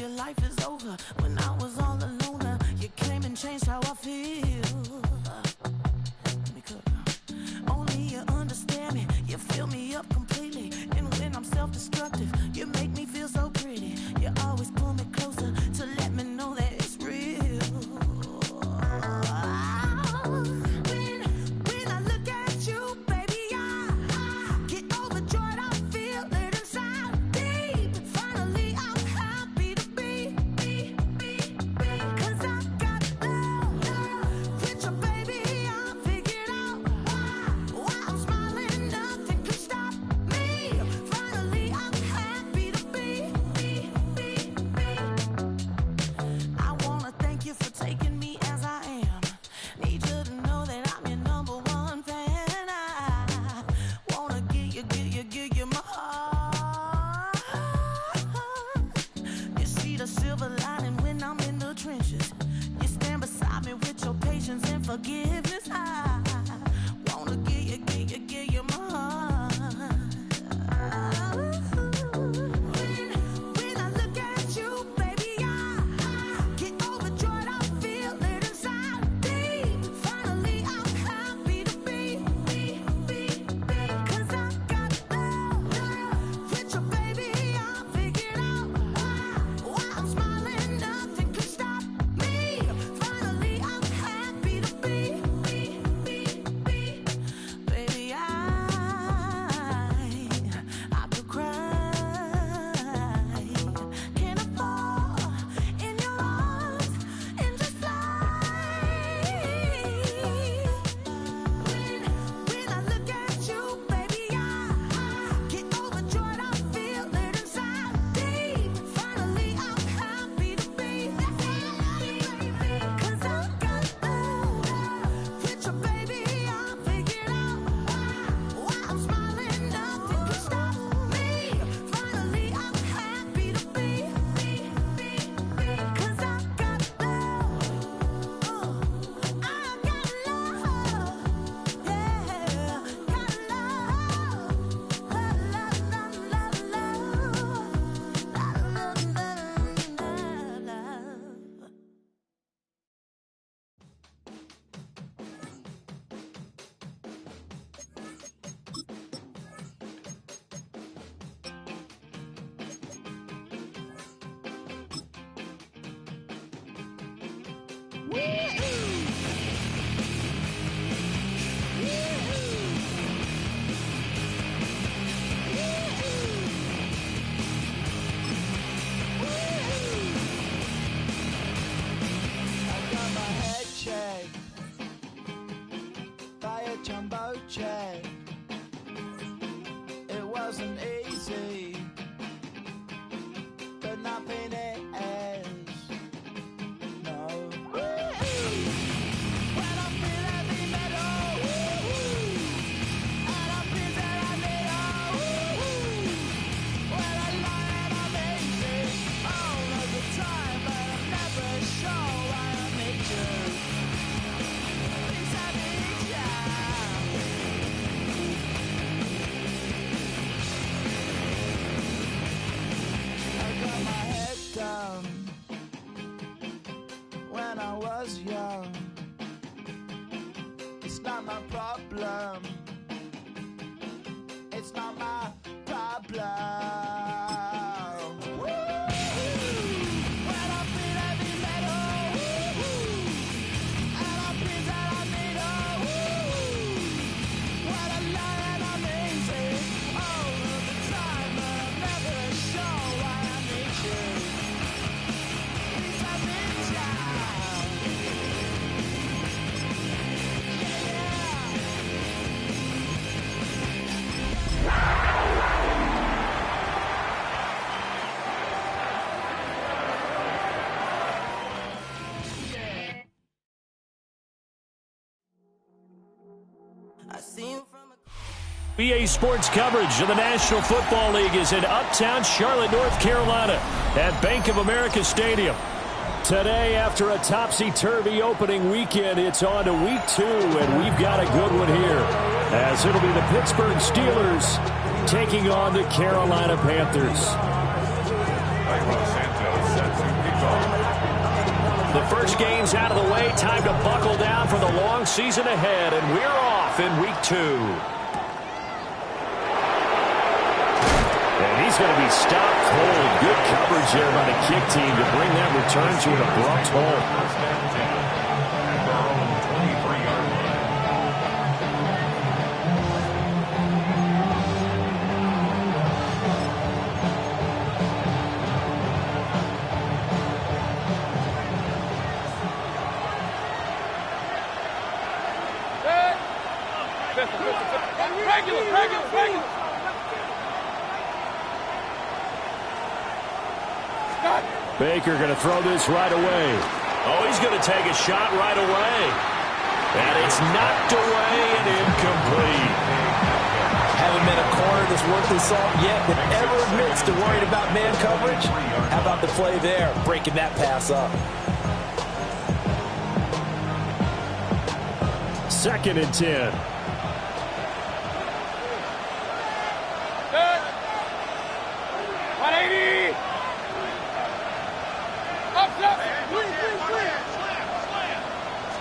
your life is over. When I was all alone, you came and changed how I feel. Let me cook. Only you understand me, you fill me up completely. And when I'm self-destructive, you make me feel so pretty. You always pull me closer to let me know that it's real. When I look at you, baby, I get overjoyed. I feel it inside deep. Finally, I'm happy to be. 'Cause I got love with your baby. I figured out why I'm smiling. Nothing can stop me. Finally, I'm happy to be. I wanna thank you for taking me as I am. Need you to know that I'm your number one fan. I wanna give you my heart. You see the silver lining when I'm in the trenches. You stand beside me with your patience and forgiveness. I wanna give you my heart. When I look at you, baby, I get overjoyed. I feel it inside deep. Finally, I'm happy to be. 'Cause I got love with your baby. I figured out why I'm smiling. Nothing can stop me. Finally, I'm happy to be. Baby, I could cry. Can I fall in your arms and just fly? When I look at you, baby, I get overjoyed. I feel it inside deep. Finally, I'm happy to be. 'Cause I got love with your baby. I figured out why I'm smiling. Nothing can stop me. Finally, I'm happy to be. 'Cause I got love. I got love. Yeah, got love. I got my head checked by a jumbo jet. It wasn't easy, but nothing is. No. When I feel heavy metal, and I feel that I need when I lie and I'm easy all of the time, but I'm never sure why I need you. Please, I need you. I got my head down when I was young. It's not my problem. It's not my problem. When I feel heavy metal, and I feel that I need when I lie and I'm easy all of the time, but I'm never sure why I need you. Please, I need you. I see you from a BA Sports coverage of the National Football League is in uptown Charlotte, North Carolina at Bank of America Stadium. Today, after a topsy-turvy opening weekend, it's on to week 2, and we've got a good one here, as it'll be the Pittsburgh Steelers taking on the Carolina Panthers. Santos sets first game's out of the way. Time to buckle down for the long season ahead, and we're off in week 2. And he's going to be stopped cold. Good coverage there by the kick team to bring that return to an abrupt halt. Regular. Baker going to throw this right away. Oh, he's going to take a shot right away. And it's knocked away and incomplete. Haven't been a corner that's worth his salt yet that ever admits to worrying about man coverage. How about the play there, breaking that pass up? 2nd and 10. Good. 180. Up.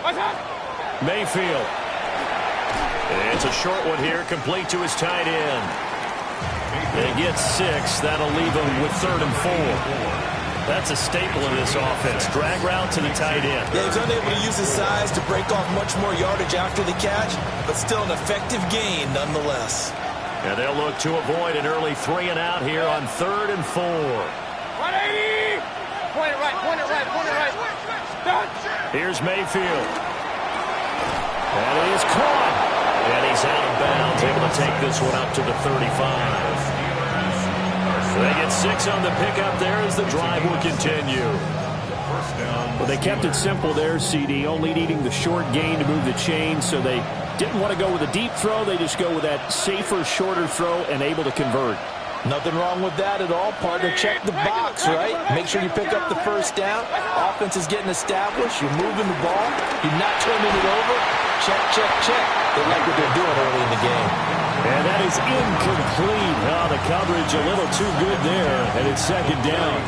What's up? Mayfield. It's a short one here, complete to his tight end. They get 6. That'll leave him with 3rd and 4. That's a staple of this offense. Drag route to the tight end. Yeah, he's unable to use his size to break off much more yardage after the catch, but still an effective gain nonetheless. And they'll look to avoid an early 3 and out here on 3rd and 4. 180. Point it right. Done. Here's Mayfield. And he is caught. And he's out of bounds, able to take this one up to the 35. They get 6 on the pickup there as the drive will continue. Well, they kept it simple there, CD, only needing the short gain to move the chains, so they didn't want to go with a deep throw. They just go with that safer, shorter throw and able to convert. Nothing wrong with that at all, partner. Check the box, right? Make sure you pick up the first down. Offense is getting established. You're moving the ball. You're not turning it over. Check. They like what they're doing early in the game. And that is incomplete. Oh, the coverage a little too good there, and it's 2nd down.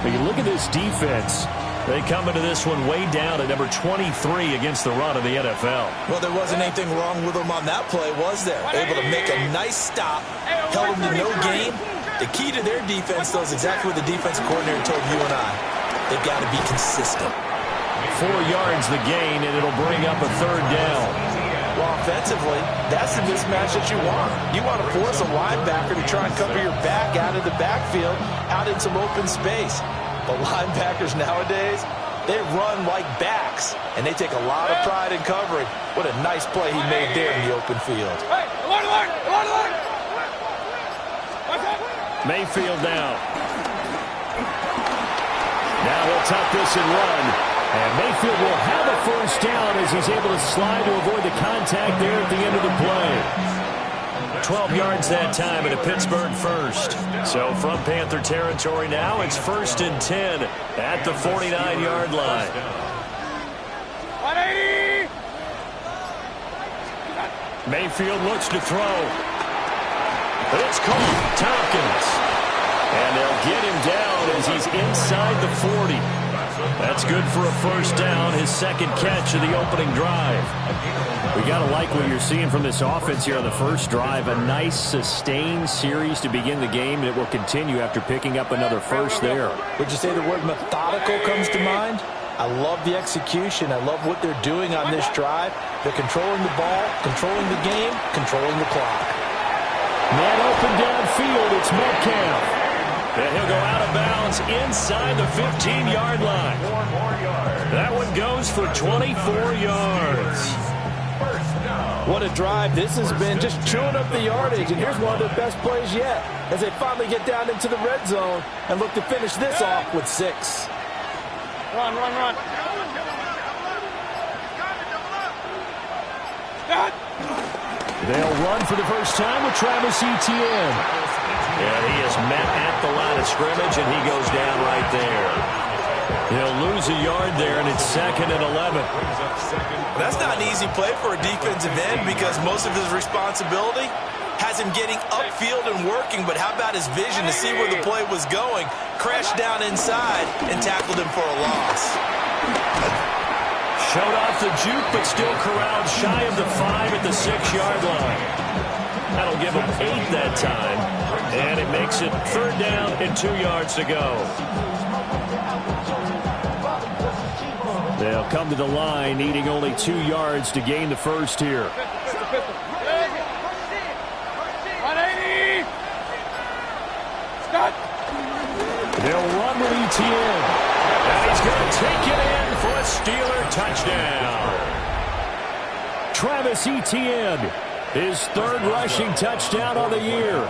But you look at this defense. They come into this one way down at number 23 against the run of the NFL. Well, there wasn't anything wrong with them on that play, was there? Able to make a nice stop, held them to no gain. The key to their defense, though, is exactly what the defensive coordinator told you and I. They've got to be consistent. 4 yards the gain, and it'll bring up a 3rd down. Well, offensively, that's the mismatch that you want. You want to force a linebacker to try and cover your back out of the backfield, out in some open space. But linebackers nowadays, they run like backs, and they take a lot of pride in covering. What a nice play he made there in the open field. Hey, line. Mayfield now. Now he'll tuck this and run. And Mayfield will have a first down as he's able to slide to avoid the contact there at the end of the play. 12 yards that time and a Pittsburgh first. So from Panther territory now, it's 1st and 10 at the 49-yard line. 180. Mayfield looks to throw. But it's caught. Tompkins. And they'll get him down as he's inside the 40. That's good for a first down, his 2nd catch of the opening drive. We got to like what you're seeing from this offense here on the first drive. A nice, sustained series to begin the game, and it will continue after picking up another first there. Would you say the word methodical comes to mind? I love the execution. I love what they're doing on this drive. They're controlling the ball, controlling the game, controlling the clock. Man open downfield, it's Metcalf. And he'll go out of bounds inside the 15-yard line. That one goes for 24 yards. What a drive this has been, just chewing up the yardage. And here's one of their best plays yet as they finally get down into the red zone and look to finish this off with 6. Run. They'll run for the first time with Travis Etienne. And he is met at the line of scrimmage, and he goes down right there. He'll lose a yard there, and it's 2nd and 11. That's not an easy play for a defensive end because most of his responsibility has him getting upfield and working, but how about his vision to see where the play was going? Crashed down inside and tackled him for a loss. Showed off the juke, but still corralled shy of the 5 at the 6-yard line. That'll give him 8 that time, and it makes it 3rd down and 2 yards to go. They'll come to the line, needing only 2 yards to gain the first here. 180. Stop. They'll run with ETN. And he's going to take it in for a Steeler touchdown. Travis Etienne, his 3rd rushing touchdown of the year.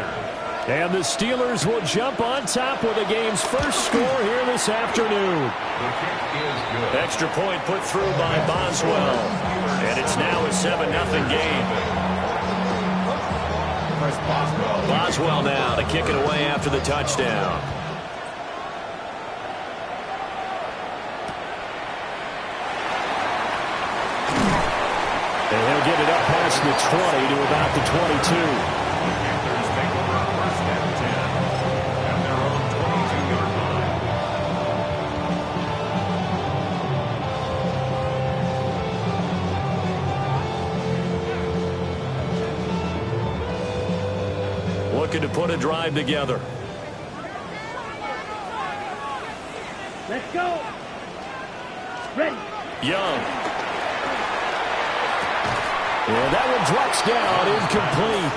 And the Steelers will jump on top with the game's first score here this afternoon. Extra point put through by Boswell. And it's now a 7-0 game. Boswell now to kick it away after the touchdown. And he'll get it up past the 20 to about the 22. Looking to put a drive together. Let's go. Ready. Young. And that one drops down, incomplete.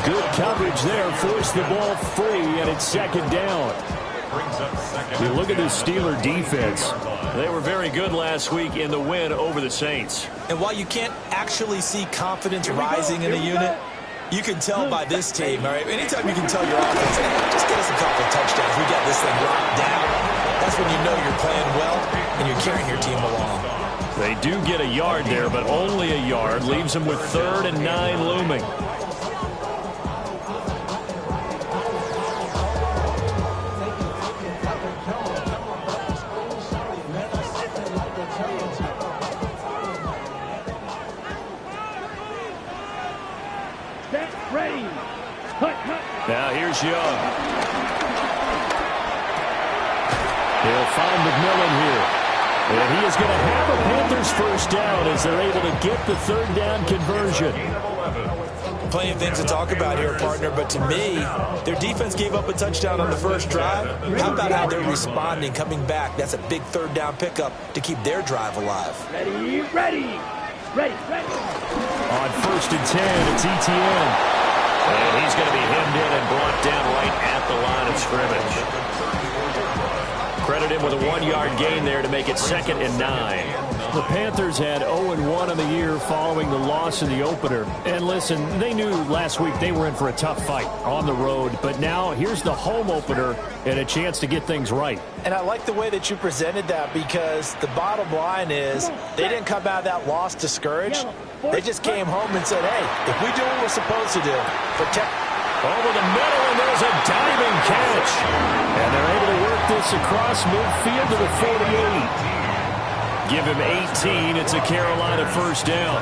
Good coverage there, forced the ball free, and it's 2nd down. You look at the Steeler defense. They were very good last week in the win over the Saints. And while you can't actually see confidence rising in the unit, you can tell by this team, all right? Anytime you can tell your offense, hey, just get us a couple of touchdowns. We got this thing locked down. That's when you know you're playing well and you're carrying your team along. They do get a yard there, but only a yard. Leaves them with 3rd and 9 looming. Ready. Now here's Young. He'll find McMillan here. And he is going to have a Panthers first down as they're able to get the 3rd down conversion. Plenty of things to talk about here, partner, but to me, their defense gave up a touchdown on the first drive. How about how they're responding, coming back? That's a big 3rd down pickup to keep their drive alive. Ready, ready, ready, ready. On 1st and 10, it's ETN. And he's going to be hemmed in and brought down right at the line of scrimmage. Credit him with a 1-yard gain there to make it 2nd and 9. The Panthers had 0-1 on the year following the loss in the opener. And listen, they knew last week they were in for a tough fight on the road. But now here's the home opener and a chance to get things right. And I like the way that you presented that, because the bottom line is they didn't come out of that loss discouraged. They just came home and said, hey, if we do what we're supposed to do, protect. Over the middle, and there's a diving catch. And they're able to work this across midfield to the 48. Give him 18. It's a Carolina first down.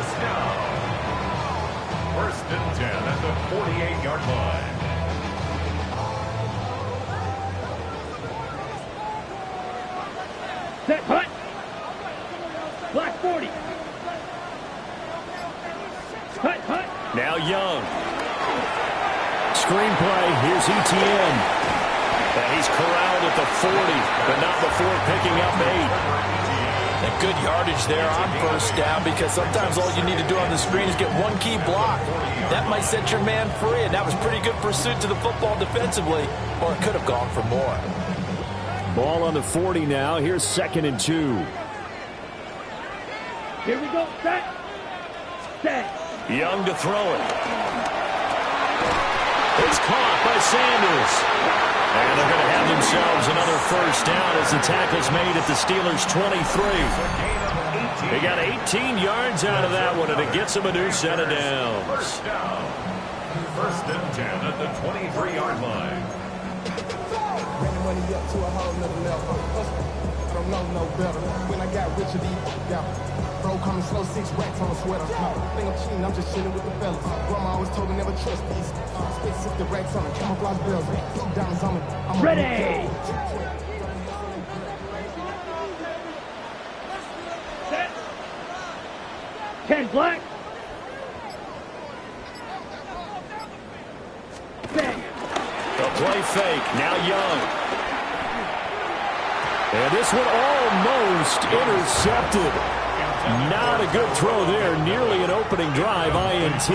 1st and 10 at the 48-yard line. Set, hut. Black 40. Hut, hut. Now Young. Screenplay, here's ETN. And he's corralled at the 40, but not before picking up 8. And good yardage there on first down, because sometimes all you need to do on the screen is get one key block. That might set your man free, and that was pretty good pursuit to the football defensively, or it could have gone for more. Ball on the 40 now. Here's 2nd and 2. Here we go. Set. Set. Young to throw it. It's caught by Sanders. And they're going to have themselves another first down as the tackle's made at the Steelers' 23. They got 18 yards out of that one, and it gets them a new set of downs. 1st and 10 at the 23-yard line. money up to a whole nother level. I don't know no better. When I got rich of these, yeah. Bro, coming slow, 6 racks on a sweater. Think I'm cheating, I'm just chilling with the fellas. Grandma always told me never trust these. Spit 60 racks on a camouflage bells. Blue diamonds on me. I'm Ready! Set. 10 black. Bang. The play fake. Now Young. And this one almost intercepted. Not a good throw there. Nearly an opening drive INT.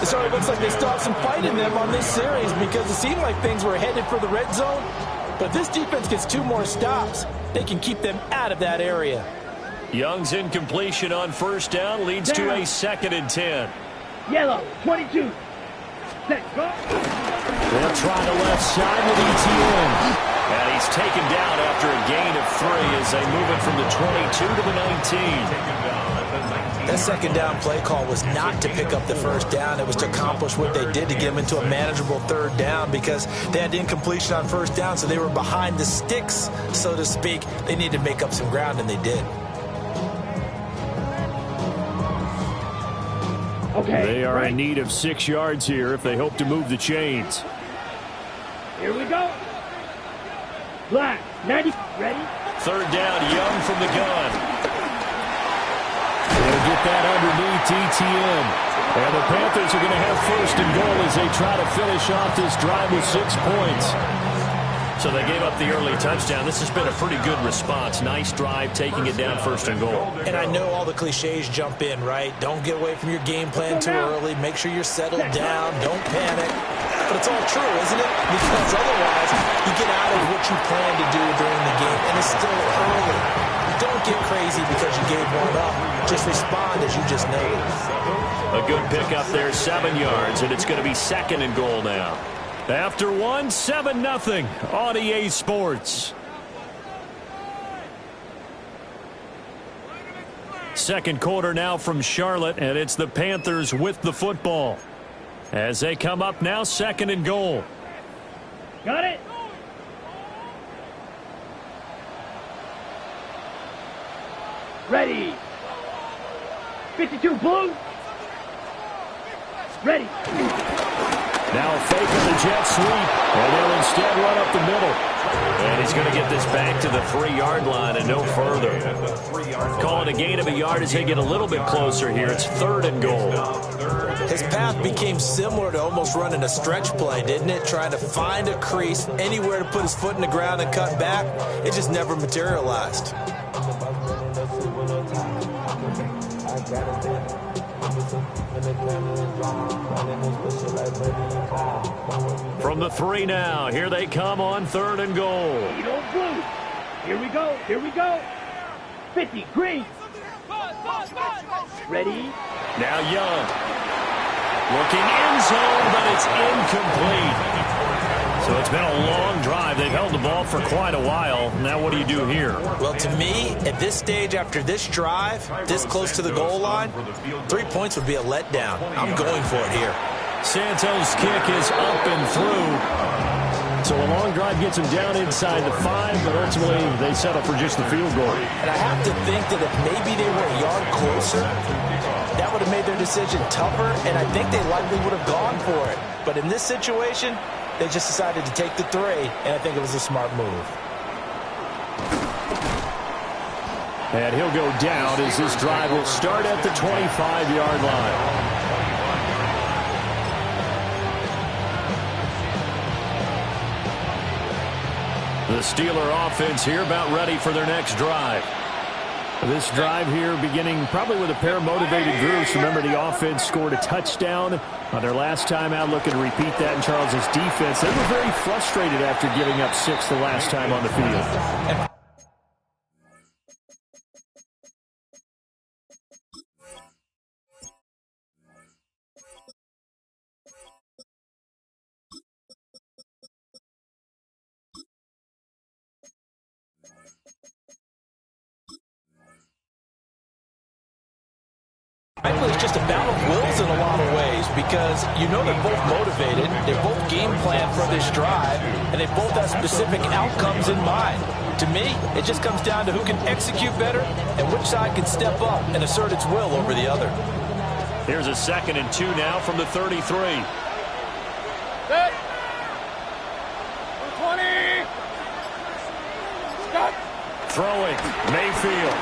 So it looks like they still have some fight in them on this series because it seemed like things were headed for the red zone. But this defense gets 2 more stops. They can keep them out of that area. Young's incompletion on first down leads to a 2nd and 10. Yellow, 22. Set, go. They'll try the left side with ETN. And he's taken down after a gain of 3 as they move it from the 22 to the 19. That second down play call was not to pick up the first down. It was to accomplish what they did to get them into a manageable 3rd down because they had incompletion on first down, so they were behind the sticks, so to speak. They needed to make up some ground, and they did. Okay. They are right. in need of 6 yards here if they hope to move the chains. Here we go. Black, 90, ready? 3rd down, Young from the gun. They'll get that underneath ETN. And the Panthers are going to have 1st and goal as they try to finish off this drive with 6 points. So they gave up the early touchdown. This has been a pretty good response. Nice drive, taking it down 1st and goal. And I know all the cliches jump in, right? Don't get away from your game plan too early. Make sure you're settled down. Don't panic. But it's all true, isn't it? Because otherwise, you get out of what you plan to do during the game, and it's still early. Don't get crazy because you gave one up. Just respond as you just noted. A good pickup there, 7 yards, and it's going to be 2nd and goal now. After 1, 7-0 on EA Sports. Second quarter now from Charlotte, and it's the Panthers with the football. As they come up now, 2nd and goal. Got it. Ready. 52 blue. Ready. Now a fake on the jet sweep, and they'll instead run up the middle. And he's going to get this back to the 3-yard line and no further. Call it a gain of a yard as they get a little bit closer here. It's 3rd and goal. His path became similar to almost running a stretch play, didn't it? Trying to find a crease, anywhere to put his foot in the ground and cut back. It just never materialized. From the 3 now, here they come on 3rd and goal. Eagle blue. Here we go. Here we go. 50 green. Ready. Now Young. Looking end zone, but it's incomplete. So it's been a long drive. They've held the ball for quite a while. Now what do you do here? Well, to me, at this stage, after this drive, this close to the goal line, 3 points would be a letdown. I'm going for it here. Santos' kick is up and through. So a long drive gets them down inside the 5, but ultimately they settle for just the field goal. And I have to think that if maybe they were a yard closer, that would have made their decision tougher, and I think they likely would have gone for it. But in this situation, they just decided to take the 3, and I think it was a smart move. And he'll go down as this drive will start at the 25-yard line. The Steeler offense here about ready for their next drive. This drive here beginning probably with a pair of motivated groups. Remember, the offense scored a touchdown on their last time out. Looking to repeat that in Charles's defense. They were very frustrated after giving up 6 the last time on the field. Frankly, it's just a battle of wills in a lot of ways. because you know they're both motivated, they both game plan for this drive, and they both have specific outcomes in mind. To me, it just comes down to who can execute better and which side can step up and assert its will over the other. Here's a 2nd and 2 now from the 33. Set. 20. Stop. Throwing, Mayfield.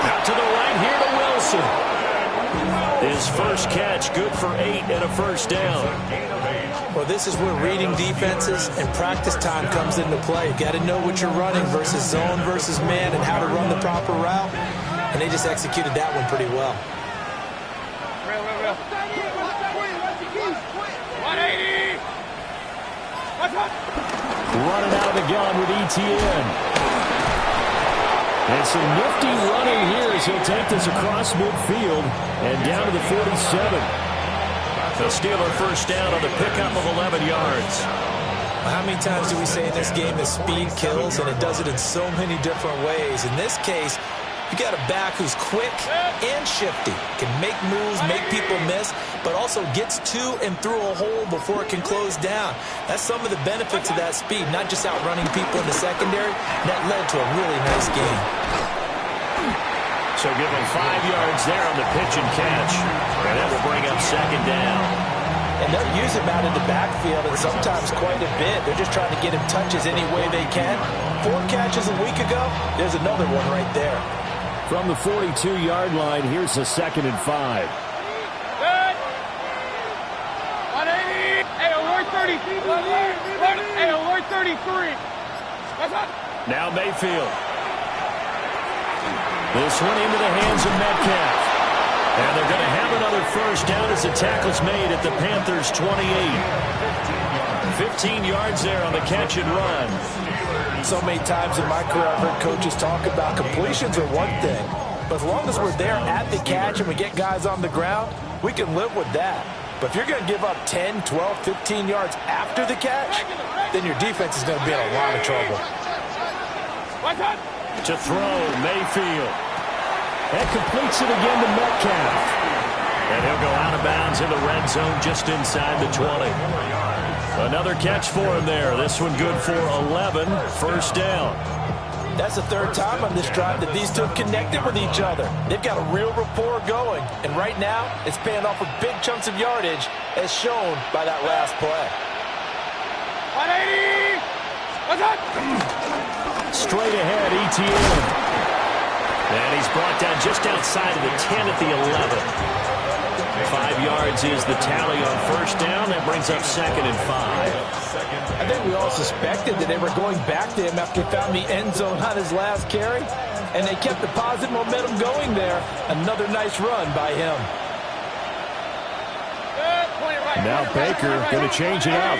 Out to the right here to Wilson. His first catch, good for 8 and a first down. Well, this is where reading defenses and practice time comes into play. You've got to know what you're running versus zone versus man and how to run the proper route. And they just executed that one pretty well. Real. 180. Running out of the gun with ETN. And some nifty running here as he'll take this across midfield and down to the 47. The Steeler first down on the pickup of 11 yards. How many times do we say in this game that speed kills, and it does it in so many different ways? In this case, you got a back who's quick and shifty, can make moves, make people miss, but also gets to and through a hole before it can close down. That's some of the benefits of that speed, not just outrunning people in the secondary. That led to a really nice game. So give him 5 yards there on the pitch and catch. And that will bring up 2nd down. And they'll use him out in the backfield, and sometimes quite a bit. They're just trying to get him touches any way they can. 4 catches a week ago, there's another one right there. From the 42-yard line, here's a 2nd and 5. Good. 180. Hey, alert 30. Hey, alert 33. That's up. Now Mayfield. This one into the hands of Metcalf. And they're going to have another first down as the tackle's made at the Panthers' 28. 15 yards there on the catch and run. So many times in my career I've heard coaches talk about completions are one thing, but as long as we're there at the catch and we get guys on the ground, we can live with that. But if you're going to give up 10, 12, 15 yards after the catch, then your defense is going to be in a lot of trouble. To throw, Mayfield. That completes it again to Metcalf. And he'll go out of bounds in the red zone just inside the 20. Another catch for him there. This one good for 11. First down. That's the 3rd time on this drive that these two have connected with each other. They've got a real rapport going. And right now, it's paying off with big chunks of yardage, as shown by that last play. 180. What's up? Straight ahead, ETN. And he's brought down just outside of the 10 at the 11. 5 yards is the tally on first down. That brings up 2nd and 5. I think we all suspected that they were going back to him after he found the end zone on his last carry. And they kept the positive momentum going there. Another nice run by him. Now Baker going to change it up.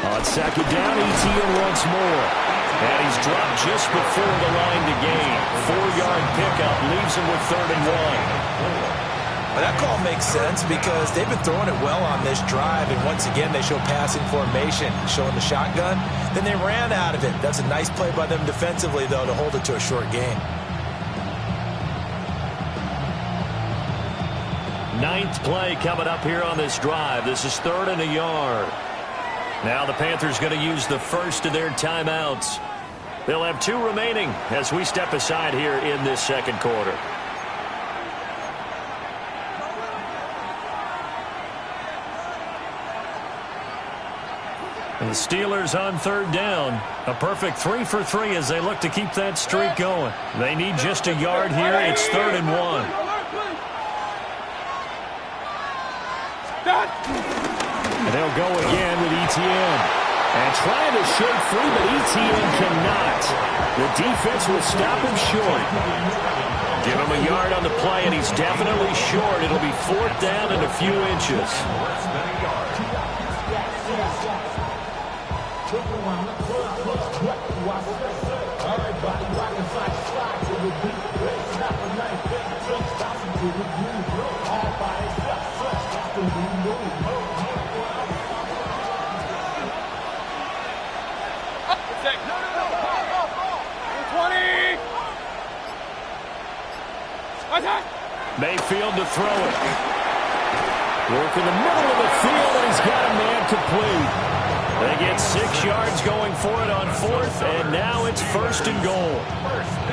On 2nd down, ETN once more. And he's dropped just before the line to gain. 4-yard pickup leaves him with 3rd and 1. Well, that call makes sense because they've been throwing it well on this drive. And once again, they show passing formation, showing the shotgun. Then they ran out of it. That's a nice play by them defensively, though, to hold it to a short gain. 9th play coming up here on this drive. This is 3rd and a yard. Now the Panthers going to use the first of their timeouts. They'll have 2 remaining as we step aside here in this 2nd quarter. And the Steelers on 3rd down. A perfect 3 for 3 as they look to keep that streak going. They need just a yard here. It's 3rd and 1. And they'll go again with ETN. And trying to shake free, but ETN cannot. The defense will stop him short. Give him a yard on the play, and he's definitely short. It'll be 4th down and a few inches. Mayfield to throw it. Work in the middle of the field, and he's got a man complete. They get 6 yards going for it on 4th, and now it's 1st and goal.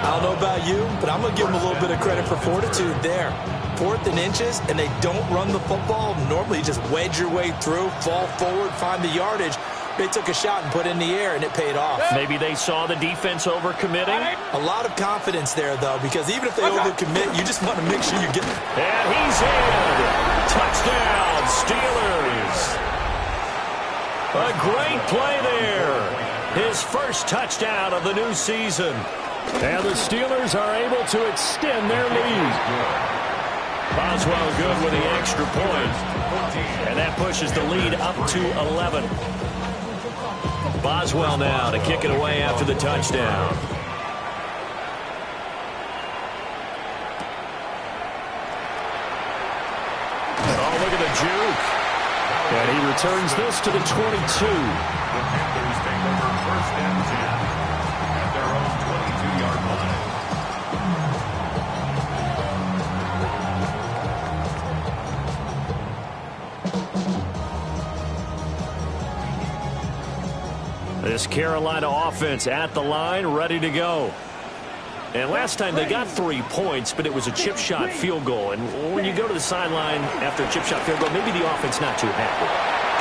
I don't know about you, but I'm going to give them a little bit of credit for fortitude there. 4th and inches, and they don't run the football. Normally, you just wedge your way through, fall forward, find the yardage. They took a shot and put it in the air, and it paid off. Maybe they saw the defense overcommitting. A lot of confidence there, though, because even if they overcommit, you just want to make sure you get it. And he's in. Touchdown, Steelers. A great play there. His first touchdown of the new season. And the Steelers are able to extend their lead. Boswell good with the extra point. And that pushes the lead up to 11. Boswell now to kick it away after the touchdown. Oh, look at the juke. And he returns this to the 22. The Panthers take over 1st and 10 at their own 22-yard line. This Carolina offense at the line, ready to go. And last time they got 3 points, but it was a chip shot field goal. And when you go to the sideline after a chip shot field goal, maybe the offense not too happy.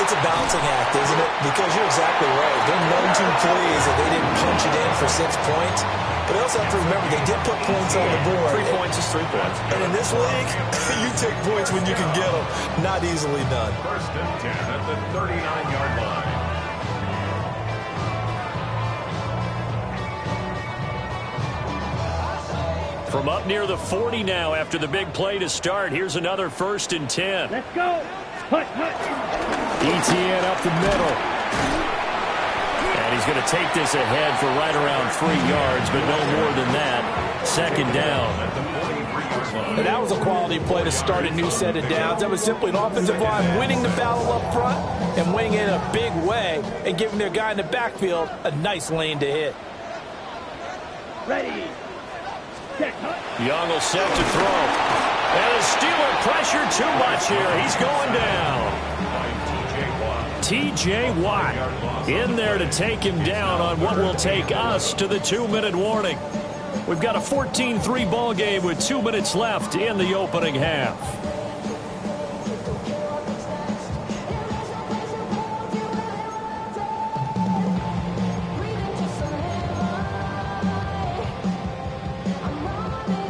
It's a balancing act, isn't it? Because you're exactly right. They're none too pleased that they didn't punch it in for 6 points. But they also have to remember they did put points on the board. 3 points is 3 points. And in this league, you take points when you can get them. Not easily done. 1st and 10 at the 39-yard line. From up near the 40 now after the big play to start. Here's another 1st and 10. Let's go. ETN up the middle. And he's going to take this ahead for right around 3 yards, but no more than that. 2nd down. And that was a quality play to start a new set of downs. That was simply an offensive line winning the battle up front and winning it in a big way and giving their guy in the backfield a nice lane to hit. Ready. Young will set to throw. And the Steeler pressure too much here. He's going down. T.J. Watt in there to take him down on what will take us to the 2-minute warning. We've got a 14-3 ball game with 2 minutes left in the opening half.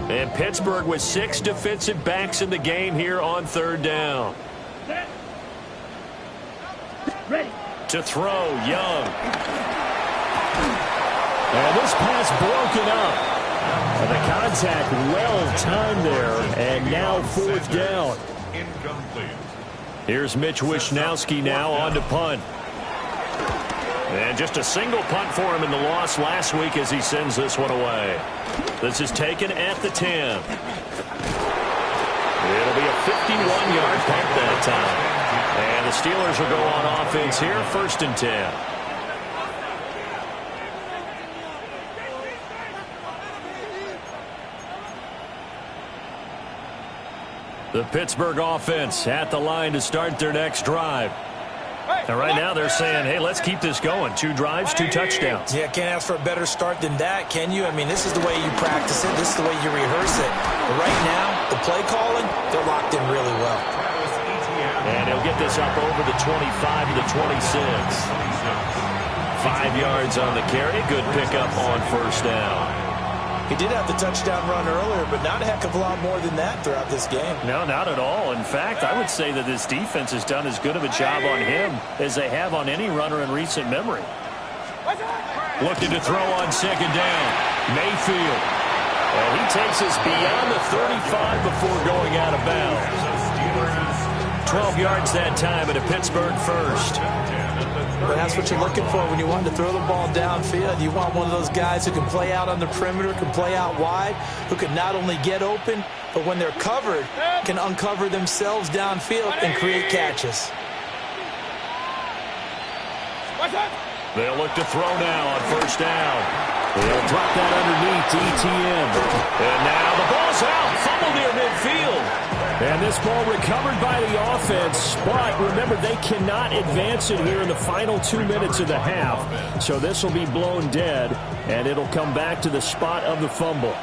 And Pittsburgh with 6 defensive backs in the game here on 3rd down. Ready. To throw, Young. And this pass broken up. And the contact well-timed there. And now 4th down. Incomplete. Here's Mitch Wishnowski now on to punt. And just a single punt for him in the loss last week as he sends this one away. This is taken at the 10. It'll be a 51-yard punt that time. And the Steelers will go on offense here, 1st and 10. The Pittsburgh offense at the line to start their next drive. And right now they're saying, hey, let's keep this going. 2 drives, 2 touchdowns. Yeah, can't ask for a better start than that, can you? I mean, this is the way you practice it. This is the way you rehearse it. But right now, the play calling, they're locked in really well. And he'll get this up over the 25 to the 26. 5 yards on the carry. Good pickup on 1st down. He did have the touchdown run earlier, but not a heck of a lot more than that throughout this game. No, not at all. In fact, I would say that this defense has done as good of a job on him as they have on any runner in recent memory. Looking to throw on 2nd down. Mayfield. And he takes us beyond the 35 before going out of bounds. 12 yards that time at a Pittsburgh 1st. But that's what you're looking for when you want to throw the ball downfield. You want one of those guys who can play out on the perimeter, can play out wide, who can not only get open, but when they're covered, can uncover themselves downfield and create catches. They'll look to throw now on 1st down. They'll drop that underneath to ETN. And now the ball's out. Fumble near And this ball recovered by the offense, but remember, they cannot advance it here in the final 2 minutes of the half. So this will be blown dead, and it'll come back to the spot of the fumble.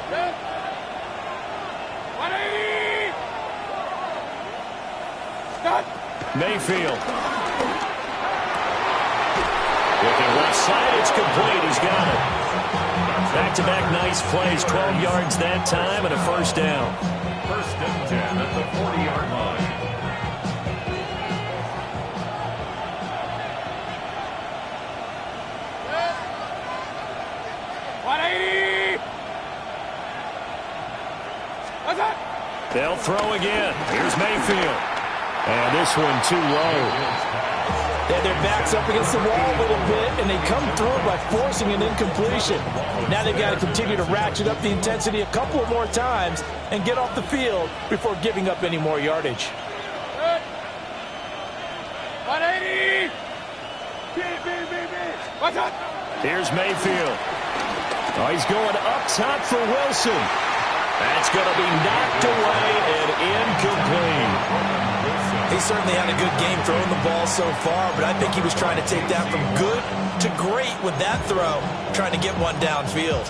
Mayfield. Looking left side, it's complete. He's got it. Back-to-back nice plays, 12 yards that time, and a first down. First and 10 at the 40-yard line. They'll throw again. Here's Mayfield. And this one too low. They had their backs up against the wall a little bit, and they come through by forcing an incompletion. Now they've got to continue to ratchet up the intensity a couple more times and get off the field before giving up any more yardage. 180! What's up? Here's Mayfield. Oh, he's going up top for Wilson. That's going to be knocked away and incomplete. He certainly had a good game throwing the ball so far, but I think he was trying to take that from good to great with that throw, trying to get one downfield.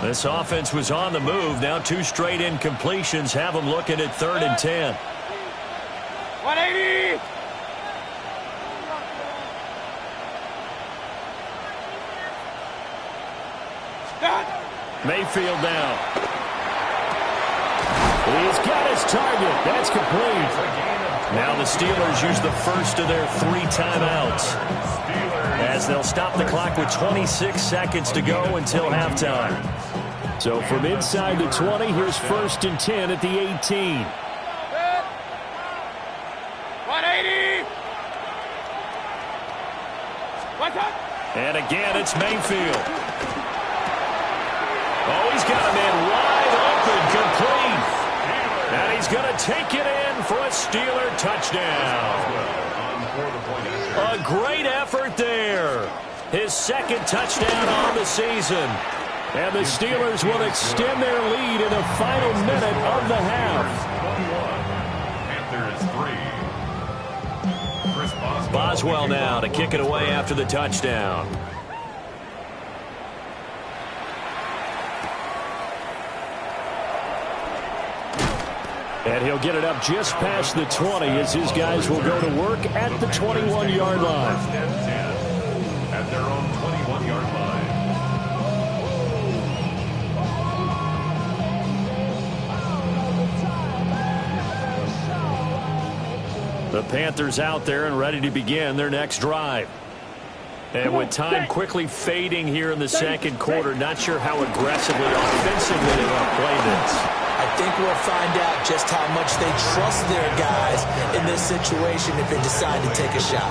This offense was on the move. Now 2 straight incompletions have them looking at 3rd and 10. 180! Mayfield now. He's got his target. That's complete. Now the Steelers use the first of their 3 timeouts, as they'll stop the clock with 26 seconds to go until halftime. So from inside the 20, here's 1st and 10 at the 18. 180! What's up? And again, it's Mayfield. Oh, he's got a man wide open, complete. And he's going to take it in for a Steeler touchdown. A great effort there. His 2nd touchdown on the season. And the Steelers will extend their lead in the final minute of the half. Panthers 3. Boswell now to kick it away after the touchdown. And he'll get it up just past the 20 as his guys will go to work at the 21-yard line. First and 10 at their own 21-yard line. The Panthers out there and ready to begin their next drive. And with time quickly fading here in the 2nd quarter, not sure how aggressively, offensively they want to play this. I think we'll find out just how much they trust their guys in this situation if they decide to take a shot.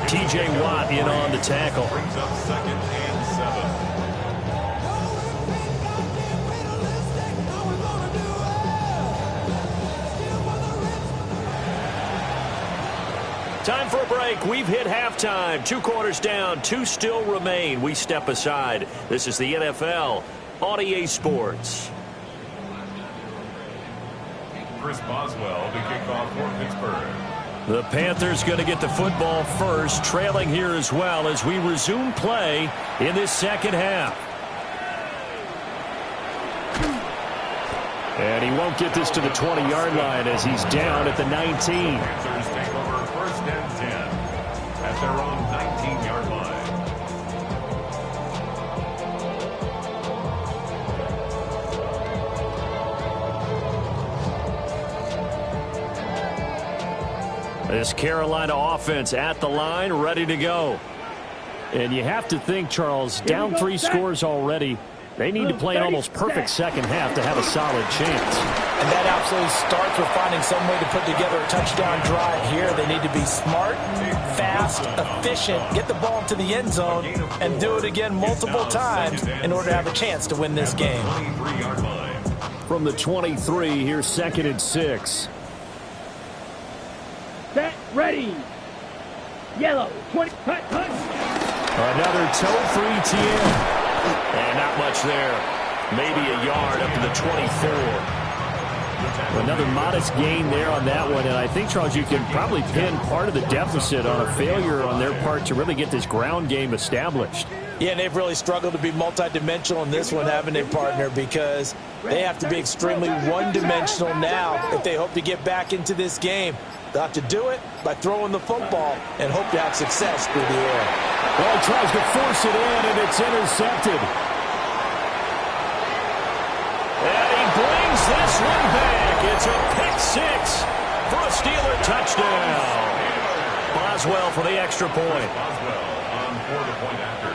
T.J. Watt in on the tackle. Brings up 2nd and 7. Time for a break. We've hit halftime. 2 quarters down. 2 still remain. We step aside. This is the NFL on EA Sports. Chris Boswell to kick off for Pittsburgh. The Panthers going to get the football first, trailing here as well as we resume play in this 2nd half. And he won't get this to the 20-yard line as he's down at the 19. Panthers take over 1st and 10 at their own 19-yard line. This Carolina offense at the line, ready to go. And you have to think, Charles, down 3 scores already. They need to play an almost perfect 2nd half to have a solid chance. And that absolutely starts with finding some way to put together a touchdown drive here. They need to be smart, fast, efficient, get the ball to the end zone, and do it again multiple times in order to have a chance to win this game. 23-yard line. From the 23, here's 2nd and 6. Set, ready. Yellow, 20, hut. Another toe for ETN. And not much there. maybe a yard up to the 24. Another modest gain there on that one, and I think, Charles, you can probably pin part of the deficit on a failure on their part to really get this ground game established. Yeah, and they've really struggled to be multidimensional in this one, haven't they, partner? Because they have to be extremely one-dimensional now if they hope to get back into this game. They'll have to do it by throwing the football and hope to have success through the air. Well, he tries to force it in, and it's intercepted. And he brings this one back. It's a pick six for a Steeler touchdown. Boswell for the extra point. Boswell on for the point after.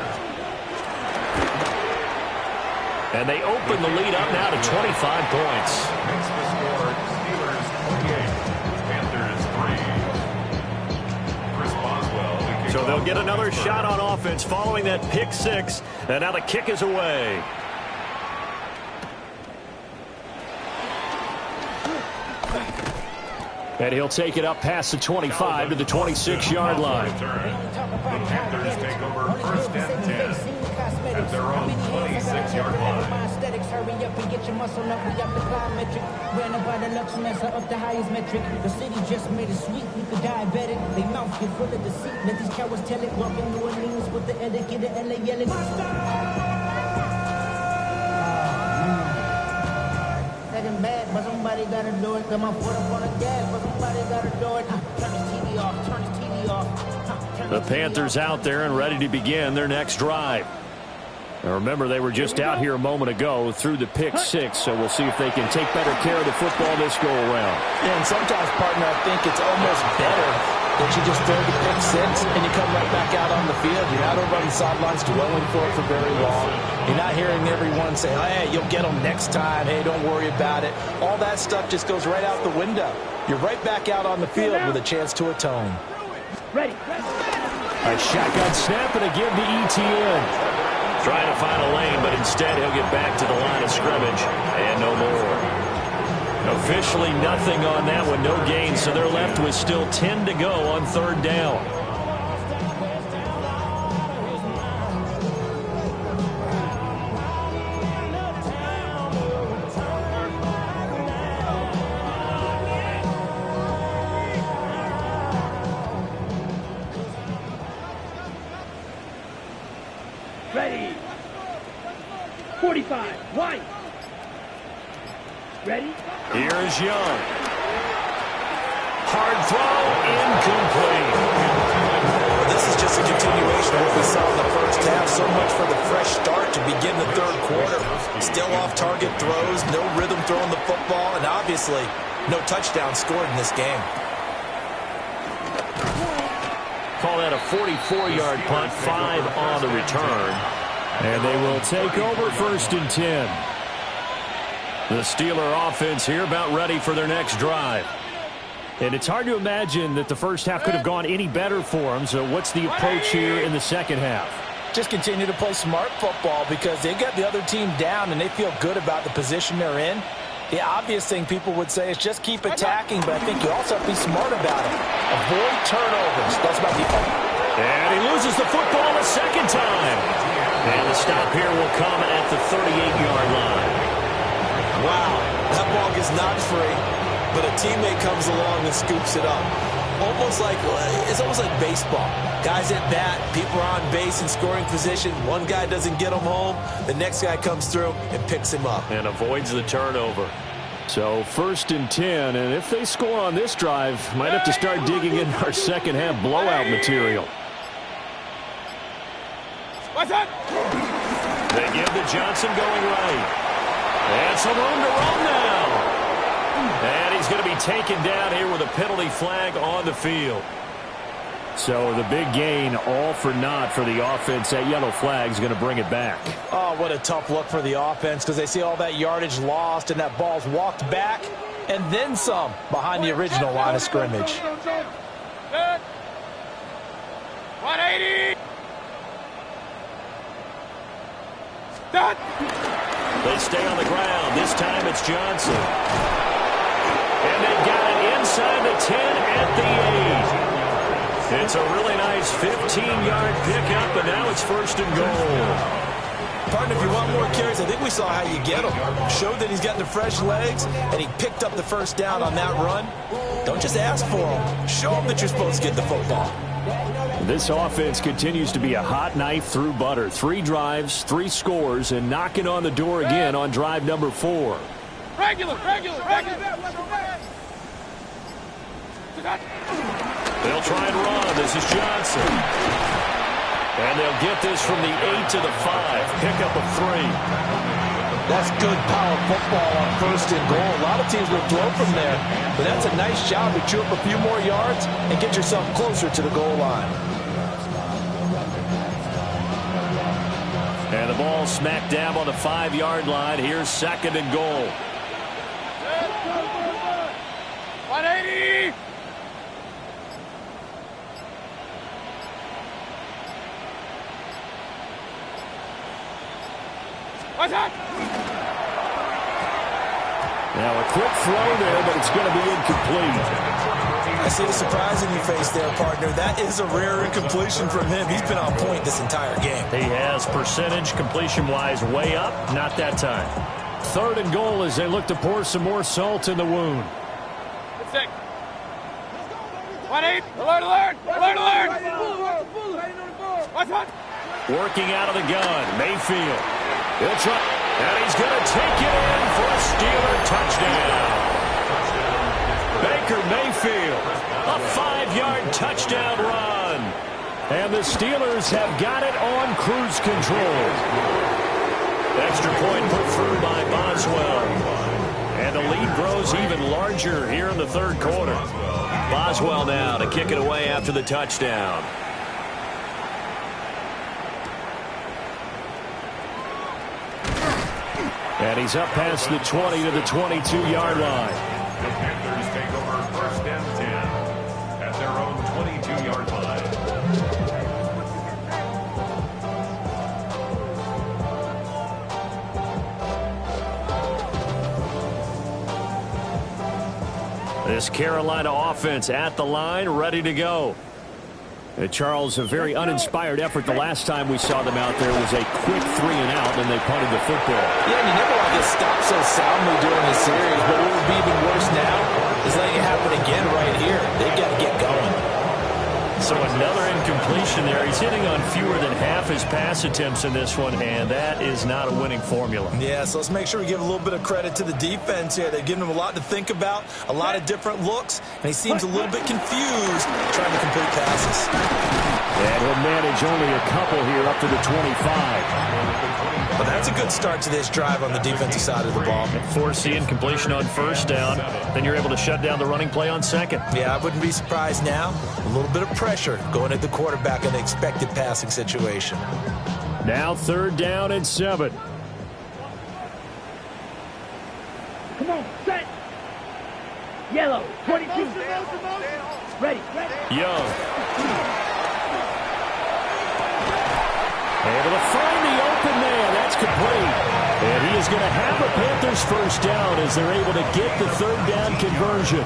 And they open the lead up now to 25 points. Makes the score Steelers 28, Panthers 3. Chris Boswell. So they'll get another shot on offense following that pick six. And now the kick is away. And he'll take it up past the 25 to the 26-yard line. The Panthers take over first and 10 at their own 26-yard line. Hurry up and get your muscle up. We got the plyometric. Ran up by the luxury, up the highest metric. The city just made it sweet. You could diabetic. They mouth get full of deceit. Let these cowards tell it. Walk in New Orleans with the etiquette of LA yelling. Second bad, but somebody gotta do it. Got my foot up on the gas, but somebody gotta do it. Turn this TV off. Turn this TV off. The Panthers out there and ready to begin their next drive. Now remember, they were just out here a moment ago through the pick six, so we'll see if they can take better care of the football this go-around. Yeah, and sometimes, partner, I think it's almost better that you just throw the pick six and you come right back out on the field. You're not over on the sidelines dwelling for it for very long. You're not hearing everyone say, oh, hey, you'll get them next time. Hey, don't worry about it. All that stuff just goes right out the window. You're right back out on the field with a chance to atone. Ready. A shotgun snap and a give to ETN. Trying to find a lane, but instead he'll get back to the line of scrimmage. And no more. Officially nothing on that one. No gain, so they're left with still 10 to go on third down. Ready. 45. Right. Ready? Here's Young. Hard throw, incomplete. This is just a continuation of what we saw in the first half. So much for the fresh start to begin the third quarter. Still off-target throws, no rhythm throwing the football, and obviously no touchdown scored in this game. Call that a 44-yard punt, 5 on the return. And they will take over first and 10. The Steeler offense here about ready for their next drive. And it's hard to imagine that the first half could have gone any better for them. So what's the approach here in the second half? Just continue to play smart football because they got the other team down and they feel good about the position they're in. The obvious thing people would say is just keep attacking, but I think you also have to be smart about it. Avoid turnovers. That's about the And he loses the football a second time. And the stop here will come at the 38-yard line. Wow, that ball gets knocked free, but a teammate comes along and scoops it up. It's almost like baseball. Guys at bat, people are on base in scoring position. One guy doesn't get him home. The next guy comes through and picks him up. And avoids the turnover. So first and 10, and if they score on this drive, might have to start digging in our second half blowout material. What's up? They give to Johnson going right. And some room to run now. And he's going to be taken down here with a penalty flag on the field. So the big gain, all for naught for the offense. That yellow flag is going to bring it back. Oh, what a tough look for the offense because they see all that yardage lost and that ball's walked back and then some behind the original line of scrimmage. 180. Done. They stay on the ground. This time it's Johnson. And they've got it inside the 10 at the 8. It's a really nice 15-yard pickup, and now it's first and goal. Partner, if you want more carries, I think we saw how you get them. Showed that he's got the fresh legs, and he picked up the first down on that run. Don't just ask for them. Show them that you're supposed to get the football. This offense continues to be a hot knife through butter. 3 drives, 3 scores, and knocking on the door again on drive number 4. Regular. They'll try and run. This is Johnson. And they'll get this from the 8 to the 5. Pickup of 3. That's good power football on 1st and goal. A lot of teams will throw from there, but that's a nice job to chew up a few more yards and get yourself closer to the goal line. And the ball smack dab on the 5-yard line. Here's 2nd and goal. 180. What's that? Now a quick throw there, but it's going to be incomplete. I see the surprise in your face there, partner. That is a rare incompletion from him. He's been on point this entire game. He has percentage completion-wise way up. Not that time. 3rd and goal as they look to pour some more salt in the wound. 1-8. Alert. What's that? Working out of the gun, Mayfield. He'll try, and he's going to take it in for a Steeler touchdown. Baker Mayfield, a 5-yard touchdown run. And the Steelers have got it on cruise control. Extra point put through by Boswell. And the lead grows even larger here in the 3rd quarter. Boswell now to kick it away after the touchdown. And he's up past the 20 to the 22-yard line. The Panthers take over 1st and 10 at their own 22-yard line. This Carolina offense at the line, ready to go. Charles, a very uninspired effort the last time we saw them out there was a quick 3 and out, and they punted the football. Yeah, and you never want to get stopped so soundly during the series, but what would be even worse now is letting it happen again right here. They've got to get going. So another incompletion there. He's hitting on fewer than half his pass attempts in this one, and that is not a winning formula. Yeah, so let's make sure we give a little bit of credit to the defense here. They've given him a lot to think about, a lot of different looks, and he seems a little bit confused trying to complete passes. And he'll manage only a couple here up to the 25. But that's a good start to this drive on the defensive side of the ball. Force the incompletion on 1st down. Then you're able to shut down the running play on 2nd. Yeah, I wouldn't be surprised now. A little bit of pressure going at the quarterback in the expected passing situation. Now 3rd down and 7. Come on, set. Yellow, 22. Ready. Young. Able to find the open man. That's complete. And he is going to have a Panthers 1st down as they're able to get the 3rd down conversion.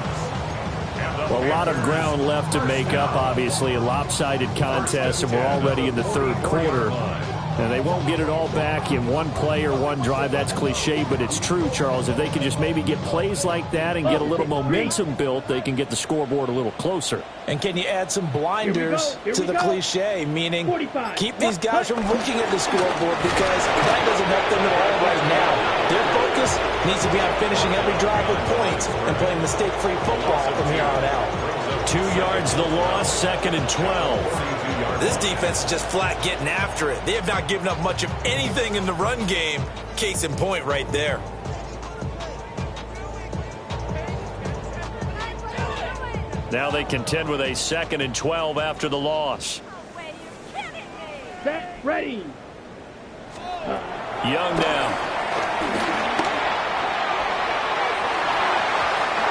A lot of ground left to make up, obviously. A lopsided contest, and we're already in the 3rd quarter. And they won't get it all back in one play or one drive. That's cliche, but it's true, Charles. If they can just maybe get plays like that and get a little momentum built, they can get the scoreboard a little closer. And can you add some blinders to the cliche, meaning keep these guys from looking at the scoreboard because that doesn't help them at all right now. Their focus needs to be on finishing every drive with points and playing mistake-free football from here on out. 2 yards the loss, 2nd and 12. This defense is just flat getting after it. They have not given up much of anything in the run game. Case in point right there. Now they contend with a 2nd and 12 after the loss. Set, ready. Young now.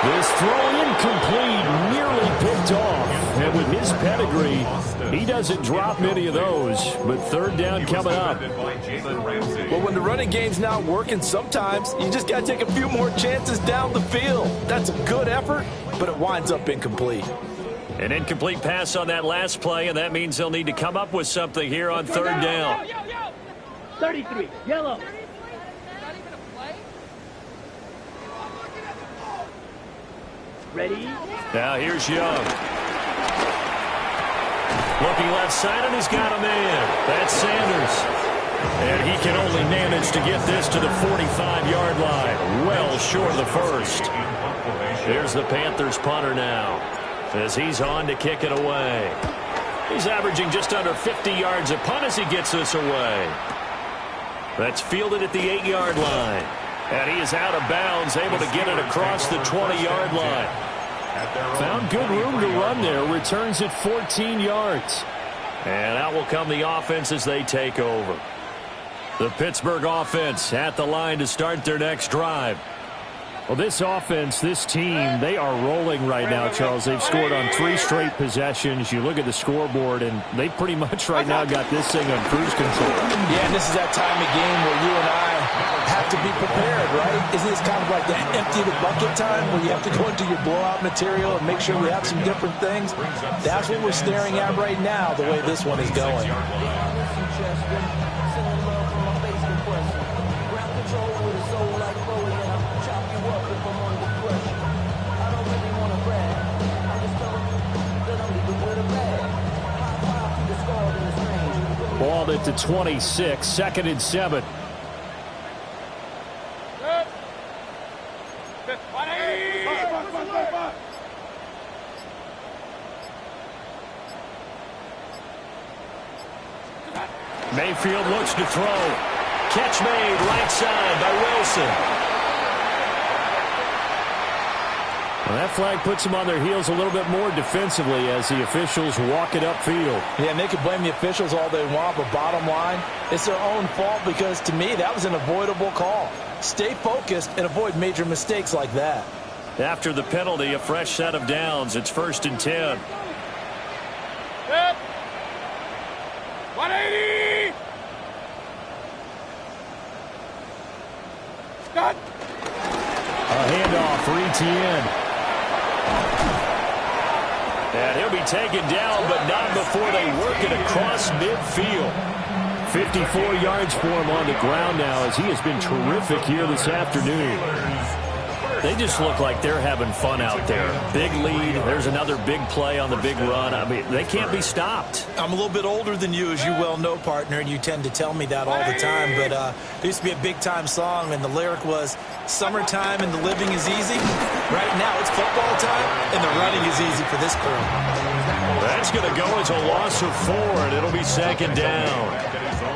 This throw incomplete, nearly picked off. And with his pedigree, he doesn't drop many of those. But 3rd down coming up. Well, when the running game's not working, sometimes you just got to take a few more chances down the field. That's a good effort, but it winds up incomplete. An incomplete pass on that last play, and that means they'll need to come up with something here on 3rd down. 33, yellow. Ready? Now here's Young. Looking left side, and he's got a man. That's Sanders. And he can only manage to get this to the 45-yard line. Well short of the first. Here's the Panthers punter now, as he's on to kick it away. He's averaging just under 50 yards a punt as he gets this away. That's fielded at the 8-yard line. And he is out of bounds, able to get it across the 20-yard line. Found good room to run there. Returns at 14 yards. And out will come the offense as they take over. The Pittsburgh offense at the line to start their next drive. Well, this offense, this team, they are rolling right now, Charles. They've scored on 3 straight possessions. You look at the scoreboard, and they pretty much right now got this thing on cruise control. Yeah, and this is that time of game where you and I have to be prepared, right? Isn't this kind of like the empty the bucket time where you have to go into your blowout material and make sure we have some different things? That's what we're staring at right now, the way this one is going. Balled it to 26, 2nd and 7. Mayfield looks to throw. Catch made right side by Wilson. Well, that flag puts them on their heels a little bit more defensively as the officials walk it upfield. Yeah, and they can blame the officials all they want, but bottom line, it's their own fault because, to me, that was an avoidable call. Stay focused and avoid major mistakes like that. After the penalty, a fresh set of downs. It's 1st and 10. Yep. 180. Cut. A handoff for Etienne. And he'll be taken down, but not before they work it across midfield. 54 yards for him on the ground now as he has been terrific here this afternoon. They just look like they're having fun out there. Big lead. There's another big play on the big run. I mean, they can't be stopped. I'm a little bit older than you, as you well know, partner, and you tend to tell me that all the time. But there used to be a big-time song, and the lyric was, "Summertime and the living is easy." Right now, it's football time, and the running is easy for this crew. That's going to go as a loss of 4, and it'll be 2nd down.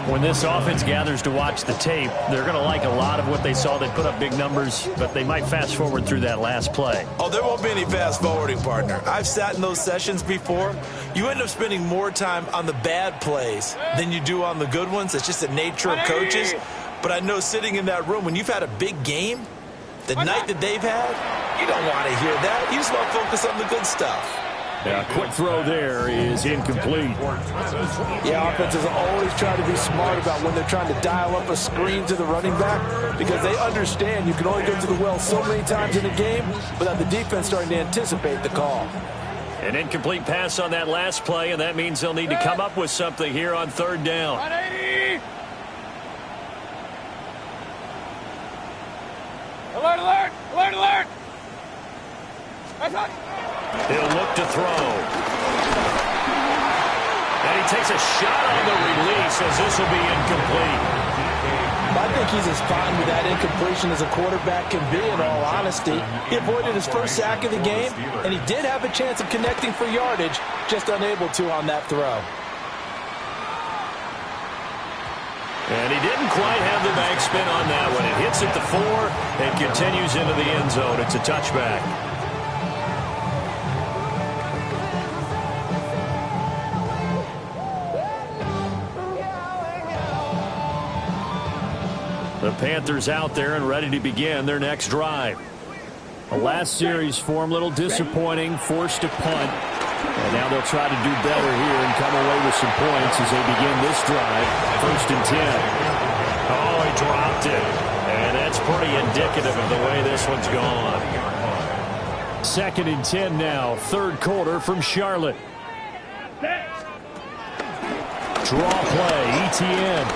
When this offense gathers to watch the tape, they're going to like a lot of what they saw. They put up big numbers, but they might fast forward through that last play. Oh, there won't be any fast forwarding, partner. I've sat in those sessions before. You end up spending more time on the bad plays than you do on the good ones. It's just the nature of coaches. But I know sitting in that room, when you've had a big game, the night that they've had, you don't want to hear that. You just want to focus on the good stuff. Yeah, quick throw there is incomplete. Yeah, offenses always try to be smart about when they're trying to dial up a screen to the running back because they understand you can only go to the well so many times in a game without the defense starting to anticipate the call. An incomplete pass on that last play, and that means they'll need to come up with something here on 3rd down. 180. Alert, alert, alert, alert. That's hot. He'll look to throw. And he takes a shot on the release as this will be incomplete. I think he's as fine with that incompletion as a quarterback can be, in all honesty. He avoided his first sack of the game, and he did have a chance of connecting for yardage, just unable to on that throw. And he didn't quite have the backspin on that one. It hits at the 4 and continues into the end zone. It's a touchback. The Panthers out there and ready to begin their next drive. The last series for them, a little disappointing, forced to punt. And now they'll try to do better here and come away with some points as they begin this drive. 1st and 10. Oh, he dropped it. And that's pretty indicative of the way this one's gone. 2nd and 10 now, 3rd quarter from Charlotte. Draw play, Etienne.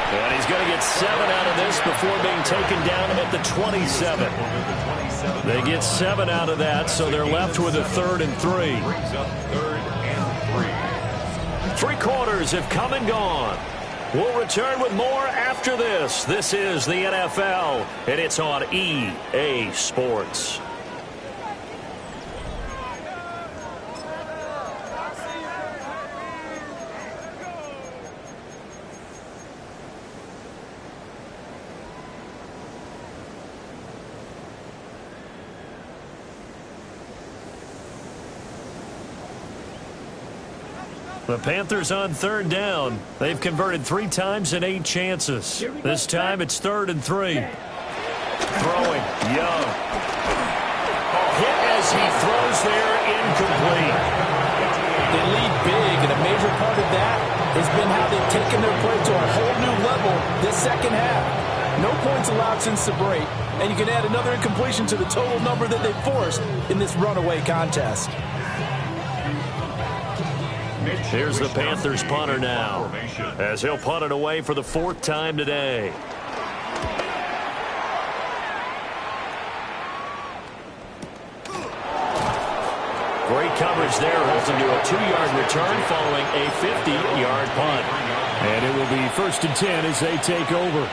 And he's going to get 7 out of this before being taken down at the 27. They get 7 out of that, so they're left with a 3rd and 3. Brings up 3rd and 3. 3 quarters have come and gone. We'll return with more after this. This is the NFL, and it's on EA Sports. The Panthers on 3rd down. They've converted 3 times in 8 chances. This time it's 3rd and 3. Throwing, Young. Hit as he throws there, incomplete. They lead big, and a major part of that has been how they've taken their play to a whole new level this second half. No points allowed since the break, and you can add another incompletion to the total number that they've forced in this runaway contest. Here's the Panthers punter now, as he'll punt it away for the 4th time today. Great coverage there, holds him to a 2-yard return following a 50-yard punt. And it will be 1st and 10 as they take over.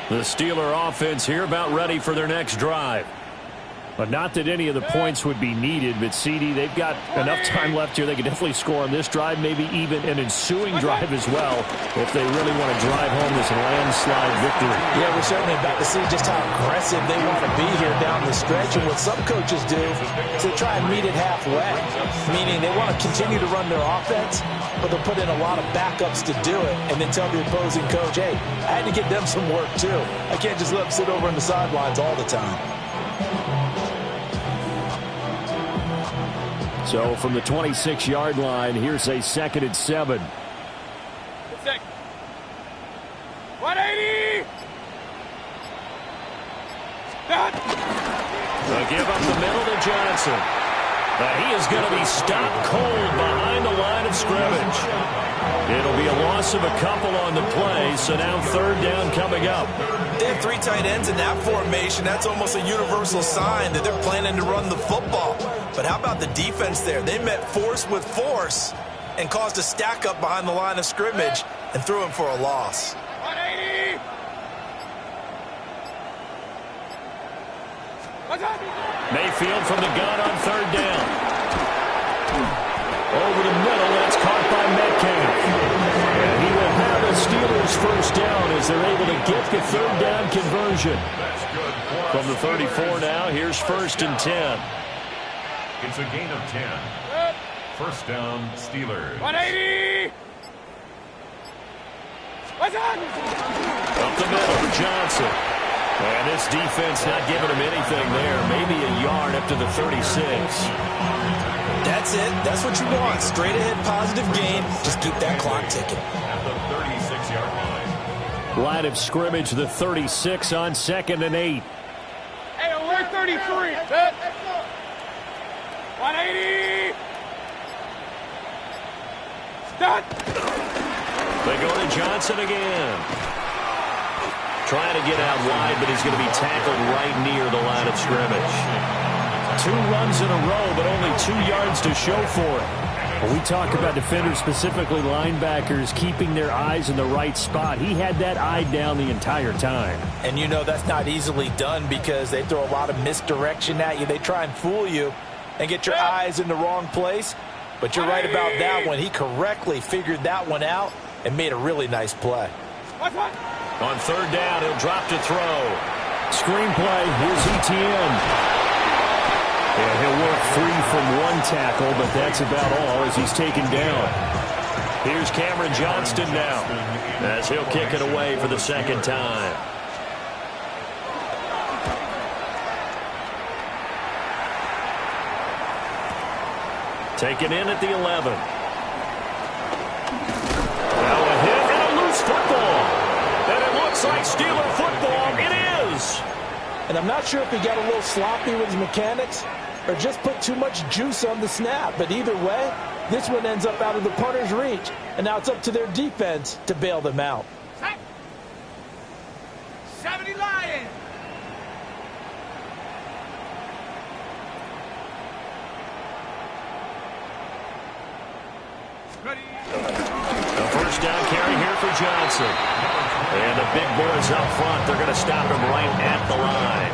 The Steeler offense here about ready for their next drive. But not that any of the points would be needed, but CD, they've got enough time left here. They can definitely score on this drive, maybe even an ensuing drive as well, if they really want to drive home this landslide victory. Yeah, we're certainly about to see just how aggressive they want to be here down the stretch. And what some coaches do is they try and meet it halfway, meaning they want to continue to run their offense, but they'll put in a lot of backups to do it and then tell the opposing coach, hey, I had to get them some work too. I can't just let them sit over on the sidelines all the time. So from the 26-yard line, here's a 2nd and 7. 180! They'll give up the middle to Johnson. He is going to be stopped cold behind the line of scrimmage. It'll be a loss of a couple on the play, so now 3rd down coming up. They have 3 tight ends in that formation. That's almost a universal sign that they're planning to run the football. But how about the defense there? They met force with force and caused a stack up behind the line of scrimmage and threw him for a loss. 180! Mayfield from the gun on 3rd down. Over the middle, that's caught by Metcalf. And he will have a Steelers 1st down as they're able to get the 3rd down conversion. From the 34 now, here's 1st and 10. It's a gain of 10. 1st down, Steelers. 180! Up the middle to Johnson. And this defense not giving him anything there. Maybe a yard up to the 36. That's it. That's what you want. Straight ahead positive gain. Just keep that clock ticking. At the 36-yard line. Line of scrimmage, the 36 on 2nd and 8. Hey, alert 33. 180! Start! They go to Johnson again. Trying to get out wide, but he's going to be tackled right near the line of scrimmage. 2 runs in a row, but only 2 yards to show for it. When we talk about defenders, specifically linebackers, keeping their eyes in the right spot, he had that eye down the entire time. And you know that's not easily done because they throw a lot of misdirection at you. They try and fool you and get your eyes in the wrong place. But you're right about that one. He correctly figured that one out and made a really nice play. On 3rd down, he'll drop to throw. Screenplay, here's Etienne. And he'll work free from 1 tackle, but that's about all as he's taken down. Here's Cameron Johnston now, as he'll kick it away for the 2nd time. Taken in at the 11. Now a hit and a loose football. And it looks like Steeler football. It is. And I'm not sure if he got a little sloppy with his mechanics, or just put too much juice on the snap. But either way, this one ends up out of the punter's reach, and now it's up to their defense to bail them out. 70 Lions. The first down carry here for Johnson. And the big boys up front, they're going to stop him right at the line.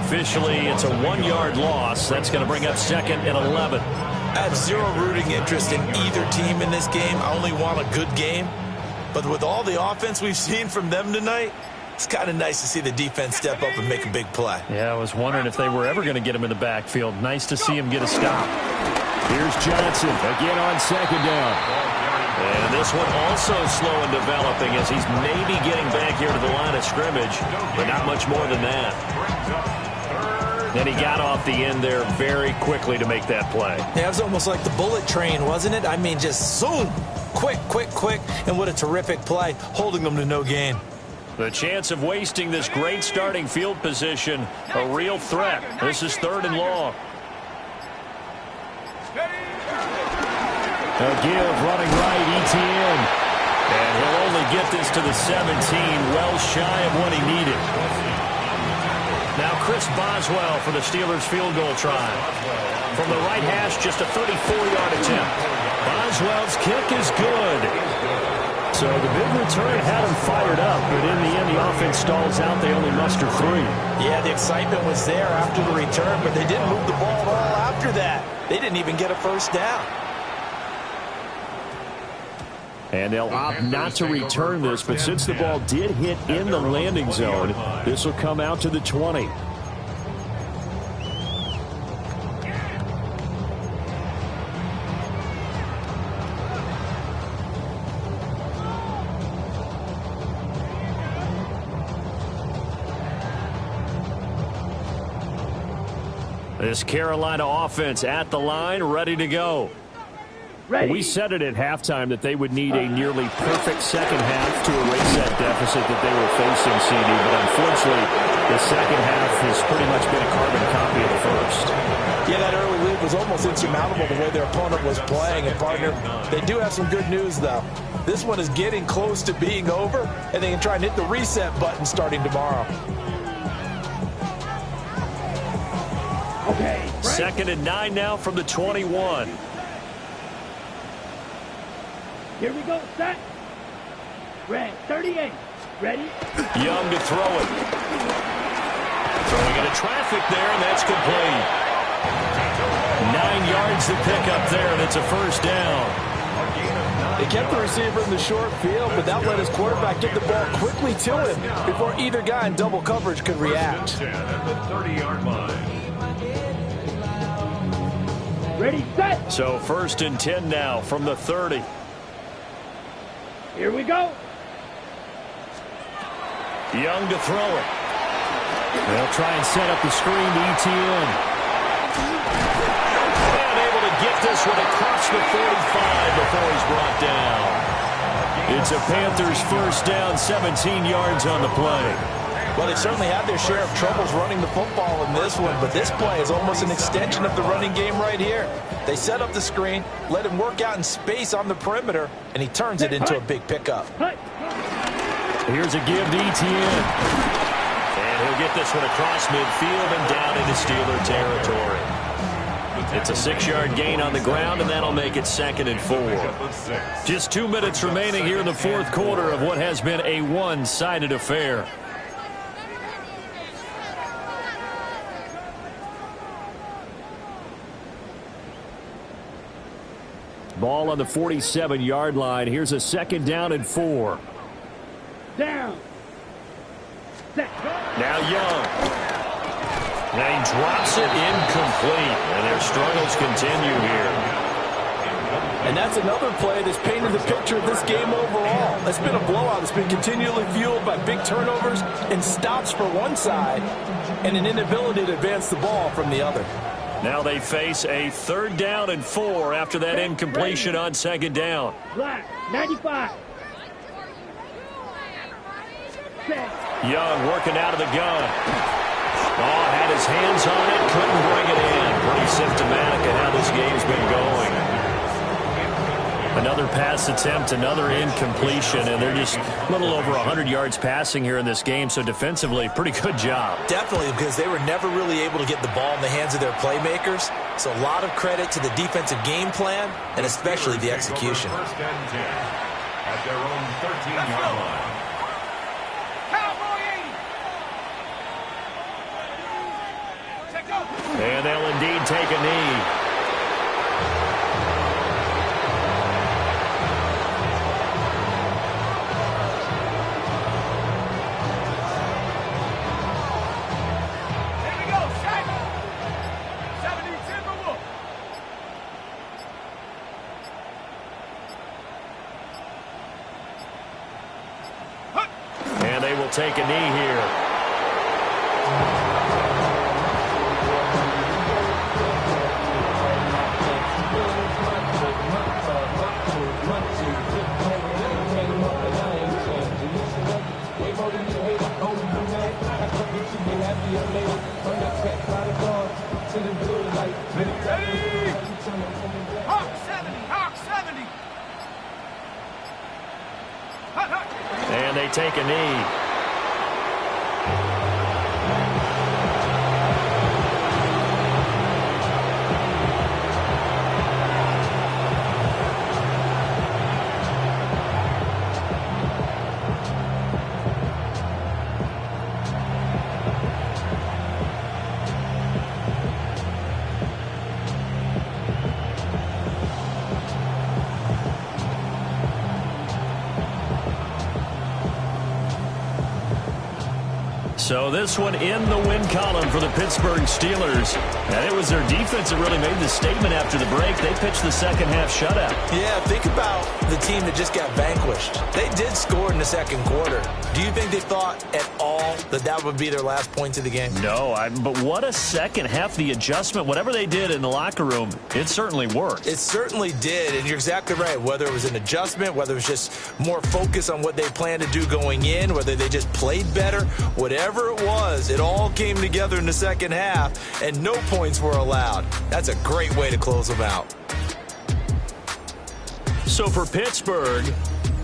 Officially, it's a 1-yard loss. That's going to bring up 2nd and 11. I have zero rooting interest in either team in this game. I only want a good game. But with all the offense we've seen from them tonight, it's kind of nice to see the defense step up and make a big play. Yeah, I was wondering if they were ever going to get him in the backfield. Nice to see him get a stop. Here's Johnson again on 2nd down. And this one also slow in developing as he's maybe getting back here to the line of scrimmage, but not much more than that. Then he got off the end there very quickly to make that play. Yeah, it was almost like the bullet train, wasn't it? I mean, just zoom, quick, and what a terrific play, holding them to no gain. The chance of wasting this great starting field position, a real threat. This is 3rd and long. A give running right, ETN. And he'll only get this to the 17, well shy of what he needed. Now Chris Boswell for the Steelers field goal try. From the right hash, just a 34-yard attempt. Boswell's kick is good. So the big return had him fired up, but in the end, the offense stalls out. They only muster 3. Yeah, the excitement was there after the return, but they didn't move the ball at all after that. They didn't even get a first down. And they'll opt not to return this, but since the ball did hit in the landing zone, this will come out to the 20. This Carolina offense at the line, ready to go. We said it at halftime that they would need a nearly perfect second half to erase that deficit that they were facing, CD, but unfortunately, the second half has pretty much been a carbon copy of the first. Yeah, that early lead was almost insurmountable the way their opponent was playing. And, partner, they do have some good news, though. This one is getting close to being over, and they can try and hit the reset button starting tomorrow. Okay. 2nd and 9 now from the 21. Here we go. Set. Red. 38. Ready? Young to throw it. Throwing into traffic there, and that's complete. 9 yards to pick up there, and it's a first down. They kept the receiver in the short field, but that let his quarterback get the ball quickly to him before either guy in double coverage could react. At the 30-yard line. Ready, set. So 1st and 10 now from the 30. Here we go. Young to throw it. They'll try and set up the screen to ETN. And able to get this one across the 45 before he's brought down. It's a Panthers first down, 17 yards on the play. Well, they certainly had their share of troubles running the football in this one, but this play is almost an extension of the running game right here. They set up the screen, let him work out in space on the perimeter, and he turns it into a big pickup. Here's a give to ETN. And he'll get this one across midfield and down into Steeler territory. It's a 6-yard gain on the ground, and that'll make it 2nd and 4. Just 2 minutes remaining here in the 4th quarter of what has been a one-sided affair. Ball on the 47-yard line. Here's a 2nd down and 4. Down. Set. Now Young. Now he drops it incomplete. And their struggles continue here. And that's another play that's painted the picture of this game overall. It's been a blowout. It's been continually fueled by big turnovers and stops for one side and an inability to advance the ball from the other. Now they face a 3rd down and 4 after that incompletion on 2nd down. Black. 95. Set. Young working out of the gun. Oh, had his hands on it, couldn't bring it in. Pretty symptomatic of how this game's been going. Another pass attempt, another incompletion, and they're just a little over 100 yards passing here in this game, so defensively, pretty good job. Definitely, because they were never really able to get the ball in the hands of their playmakers. So a lot of credit to the defensive game plan, and especially the execution. First and 10 at their own 13-yard line. And they'll indeed take a knee. And they will take a knee here. And they take a knee. So this one in the win column for the Pittsburgh Steelers. And it was their defense that really made the statement after the break. They pitched the second half shutout. Yeah, think about the team that just got vanquished. They did score in the second quarter. Do you think they thought at all that that would be their last point of the game? No, but what a second half. The adjustment, whatever they did in the locker room, it certainly worked. It certainly did, and you're exactly right. Whether it was an adjustment, whether it was just more focus on what they planned to do going in, whether they just played better, whatever it was, it all came together in the second half, and no points were allowed. That's a great way to close them out. So for Pittsburgh,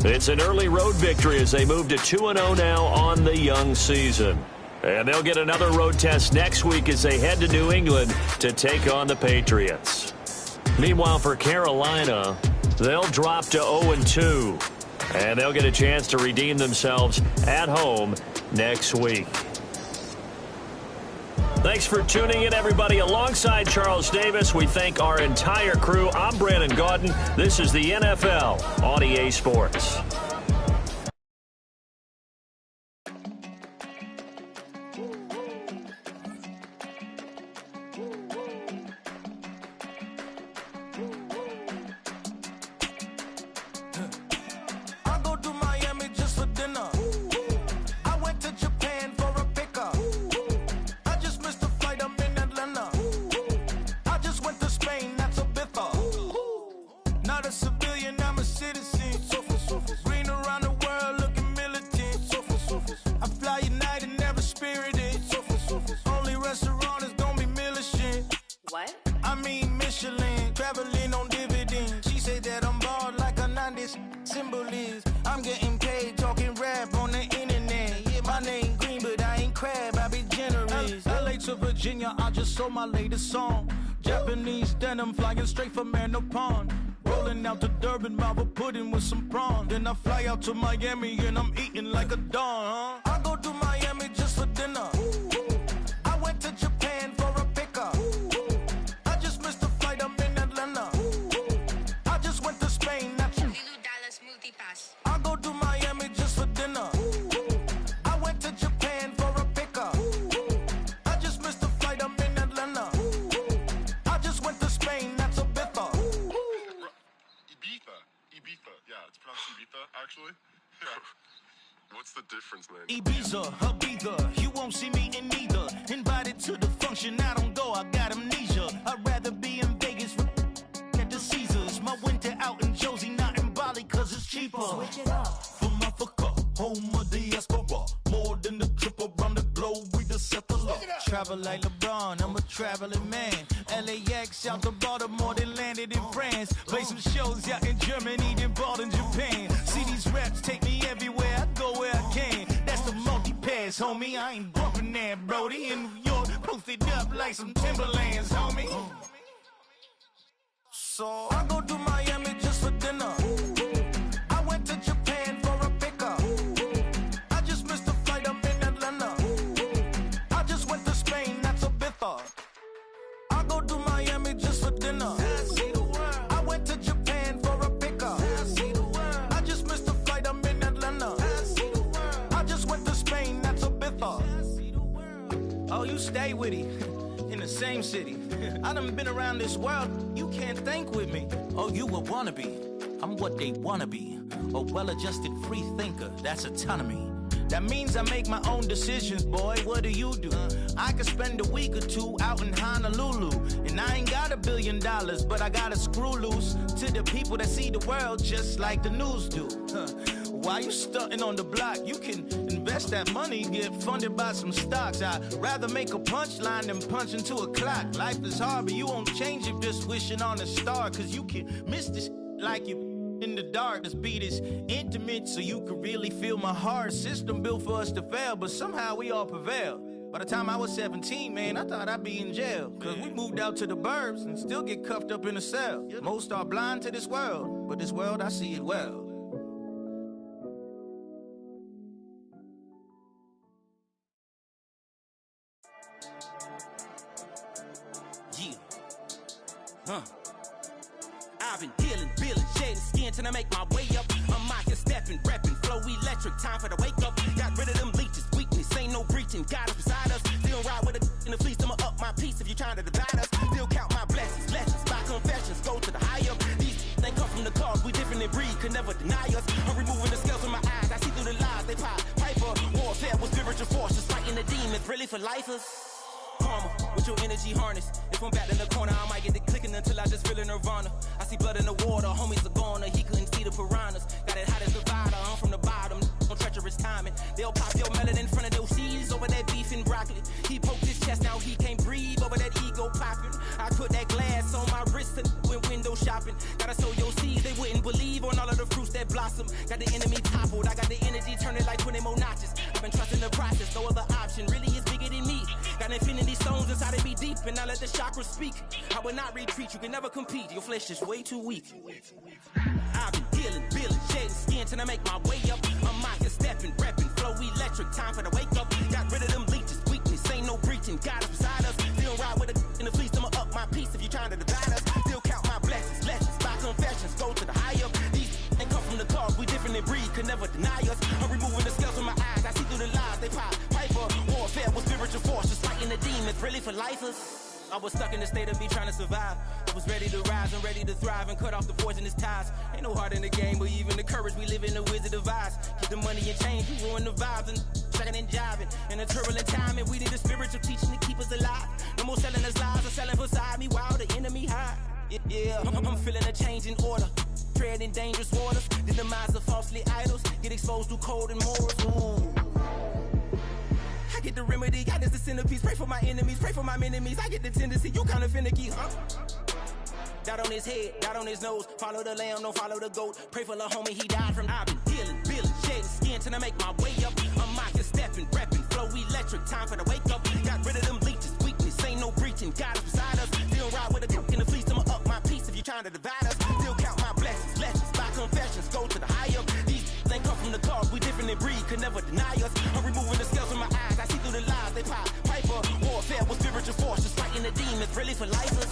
it's an early road victory as they move to 2-0 now on the young season. And they'll get another road test next week as they head to New England to take on the Patriots. Meanwhile, for Carolina, they'll drop to 0-2. And they'll get a chance to redeem themselves at home next week. Thanks for tuning in, everybody. Alongside Charles Davis, we thank our entire crew. I'm Brandon Gaudin. This is the NFL on EA Sports. My latest song, Japanese denim flying straight from Manopon. Rolling out to Durban, mouth a pudding with some prawn. Then I fly out to Miami and I'm eating like a don. I go to Miami just for dinner. I went to Japan for a pickup. I just missed the flight, I'm in Atlanta. I just went to Spain, not you. Dallas multipass. I go to Miami just for dinner. I went to Japan for a pickup. I just missed the flight, I'm in Atlanta. I just went to Spain, that's a Ibiza. Ibiza. Yeah, it's pronounced Ibiza, actually. What's the difference, man? Ibiza, Ibiza, you won't see me in neither. Invited to the function, I don't go, I got amnesia. I'd rather be in Vegas at the Caesars. My winter out in Josie, not in Bali, cause it's cheaper. Switch it up. From Africa, home of the diaspora. More than the trip around the globe, we the settler. travel like LeBron, I'm a traveling man. LAX out to Baltimore, then landed in France. Play some shows out in Germany, then bought in Japan. See these raps take me everywhere, I go where I can. That's the multi-pass, homie, I ain't bumping that, Brody. In New York, posted up like some Timberlands, homie. So I go to Miami just for dinner. I went to Japan for a pickup. I just missed the flight, I'm in Atlanta. I just went to Spain, that's Ibiza. I go to Miami just for dinner. I went to Japan for a pickup. I just missed the flight, I'm in Atlanta. I just went to Spain, that's Ibiza. Oh, you stay with it. In the same city. I done been around this world, you can't think with me. Oh, you a wannabe, I'm what they wanna be. A well-adjusted free thinker, that's autonomy. That means I make my own decisions, boy, what do you do? I could spend a week or two out in Honolulu. And I ain't got $1 billion, but I got a screw loose to the people that see the world just like the news do. Why you stunting on the block? You can invest that money, get funded by some stocks. I'd rather make a punchline than punch into a clock. Life is hard, but you won't change it just wishing on a star. Cause you can miss this like you in the dark. This beat is intimate, so you can really feel my heart. System built for us to fail, but somehow we all prevail. By the time I was 17, man, I thought I'd be in jail. Cause we moved out to the burbs and still get cuffed up in a cell. Most are blind to this world, but this world, I see it well. I've been dealing, shedding skin till I make my way up. I'm out here stepping, repping, flow electric, time for the wake up. Got rid of them leeches, weakness, ain't no breaching. God is beside us, still ride with a in the fleece. I'ma up my piece if you trying to divide us. Still count my blessings, lessons, my confessions, go to the high up. These they come from the cause, we different in breed, could never deny us. I'm removing the scales from my eyes, I see through the lies they pop. Piper, warfare with spiritual forces, fighting the demons, really for lifers. Karma, with your energy harness. If I'm back in the corner, I might get it clicking until I just feel a nirvana. I see blood in the water, homies are gone, he couldn't see the piranhas. Got it hot as Nevada, I'm from the bottom, no treacherous timing. They'll pop your melon in front of those seeds over that beef and broccoli. He poked his chest, now he can't breathe over that ego popping. I put that glass on my wrist and went window shopping. Gotta sow your seeds, they wouldn't believe on all of the fruits that blossom. Got the enemy toppled, I got the energy turning like 20 more notches. I've been trusting the process, no other option really is bigger than me. Got infinity stones inside of me deep, and I let the chakras speak. I will not retreat, you can never compete, your flesh is way too weak. I've been dealing, shedding skin till I make my way up. I'm out here stepping, repping, flow electric, time for the wake up. Got rid of them leeches, weakness, ain't no breaching. God is beside us, still ride with a in the fleece. I'ma up my piece if you trying to divide us. Still count my blessings, lessons, my confessions, go to the high up. These ain't come from the cause, we different in breed, could never deny us. I'm removing the scales from my eyes, I see through the lies they pop. Piper, warfare with spiritual forces, fighting the demons, really for lifers. I was stuck in the state of me trying to survive. I was ready to rise and ready to thrive and cut off the poisonous ties. Ain't no heart in the game, but even the courage we live in the wizard of Oz. Get the money and change, we ruin the vibes and checking and jiving. In a turbulent time, and we need a spiritual teaching to keep us alive. No more selling us lies or selling beside me while the enemy hide. Yeah, I'm feeling a change in order. Treading dangerous waters, the demise of falsely idols. Get exposed through code and morals. Ooh. I get the remedy, God is the centerpiece. Pray for my enemies, pray for my enemies. I get the tendency, you kinda finicky, huh? Dot on his head, dot on his nose. Follow the lamb, don't follow the goat. Pray for the homie, he died from. I've been dealing, shedding skin till I make my way up. I'm out here stepping, repping, flow electric, time for the wake up. Got rid of them leeches, weakness, ain't no breaching. God is beside us, still ride with a in the fleece. I'ma up my piece if you trying to divide us. Still count my blessings, lessons, my confessions, go to the high up. These ain't come from the cause, we different in breed, could never deny us. I'm removing the scales from my eyes, I see through the lies they pop. Piper, warfare with spiritual forces, fighting the demons, really for lifers.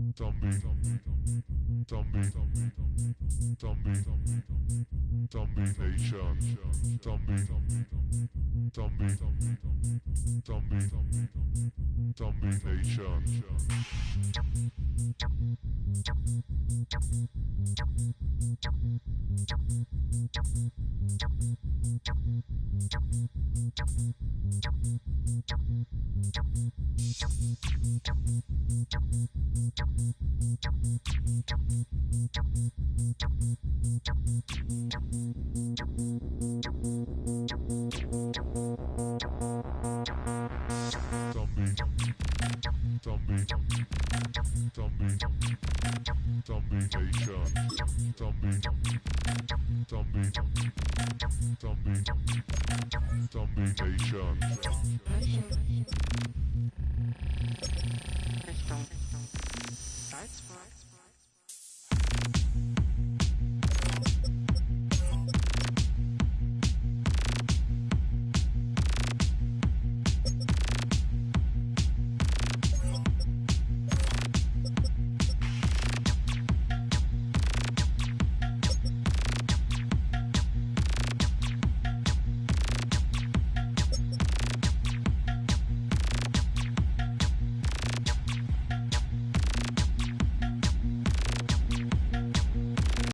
Zombie Nation. Zombie Nation. Zombie Nation.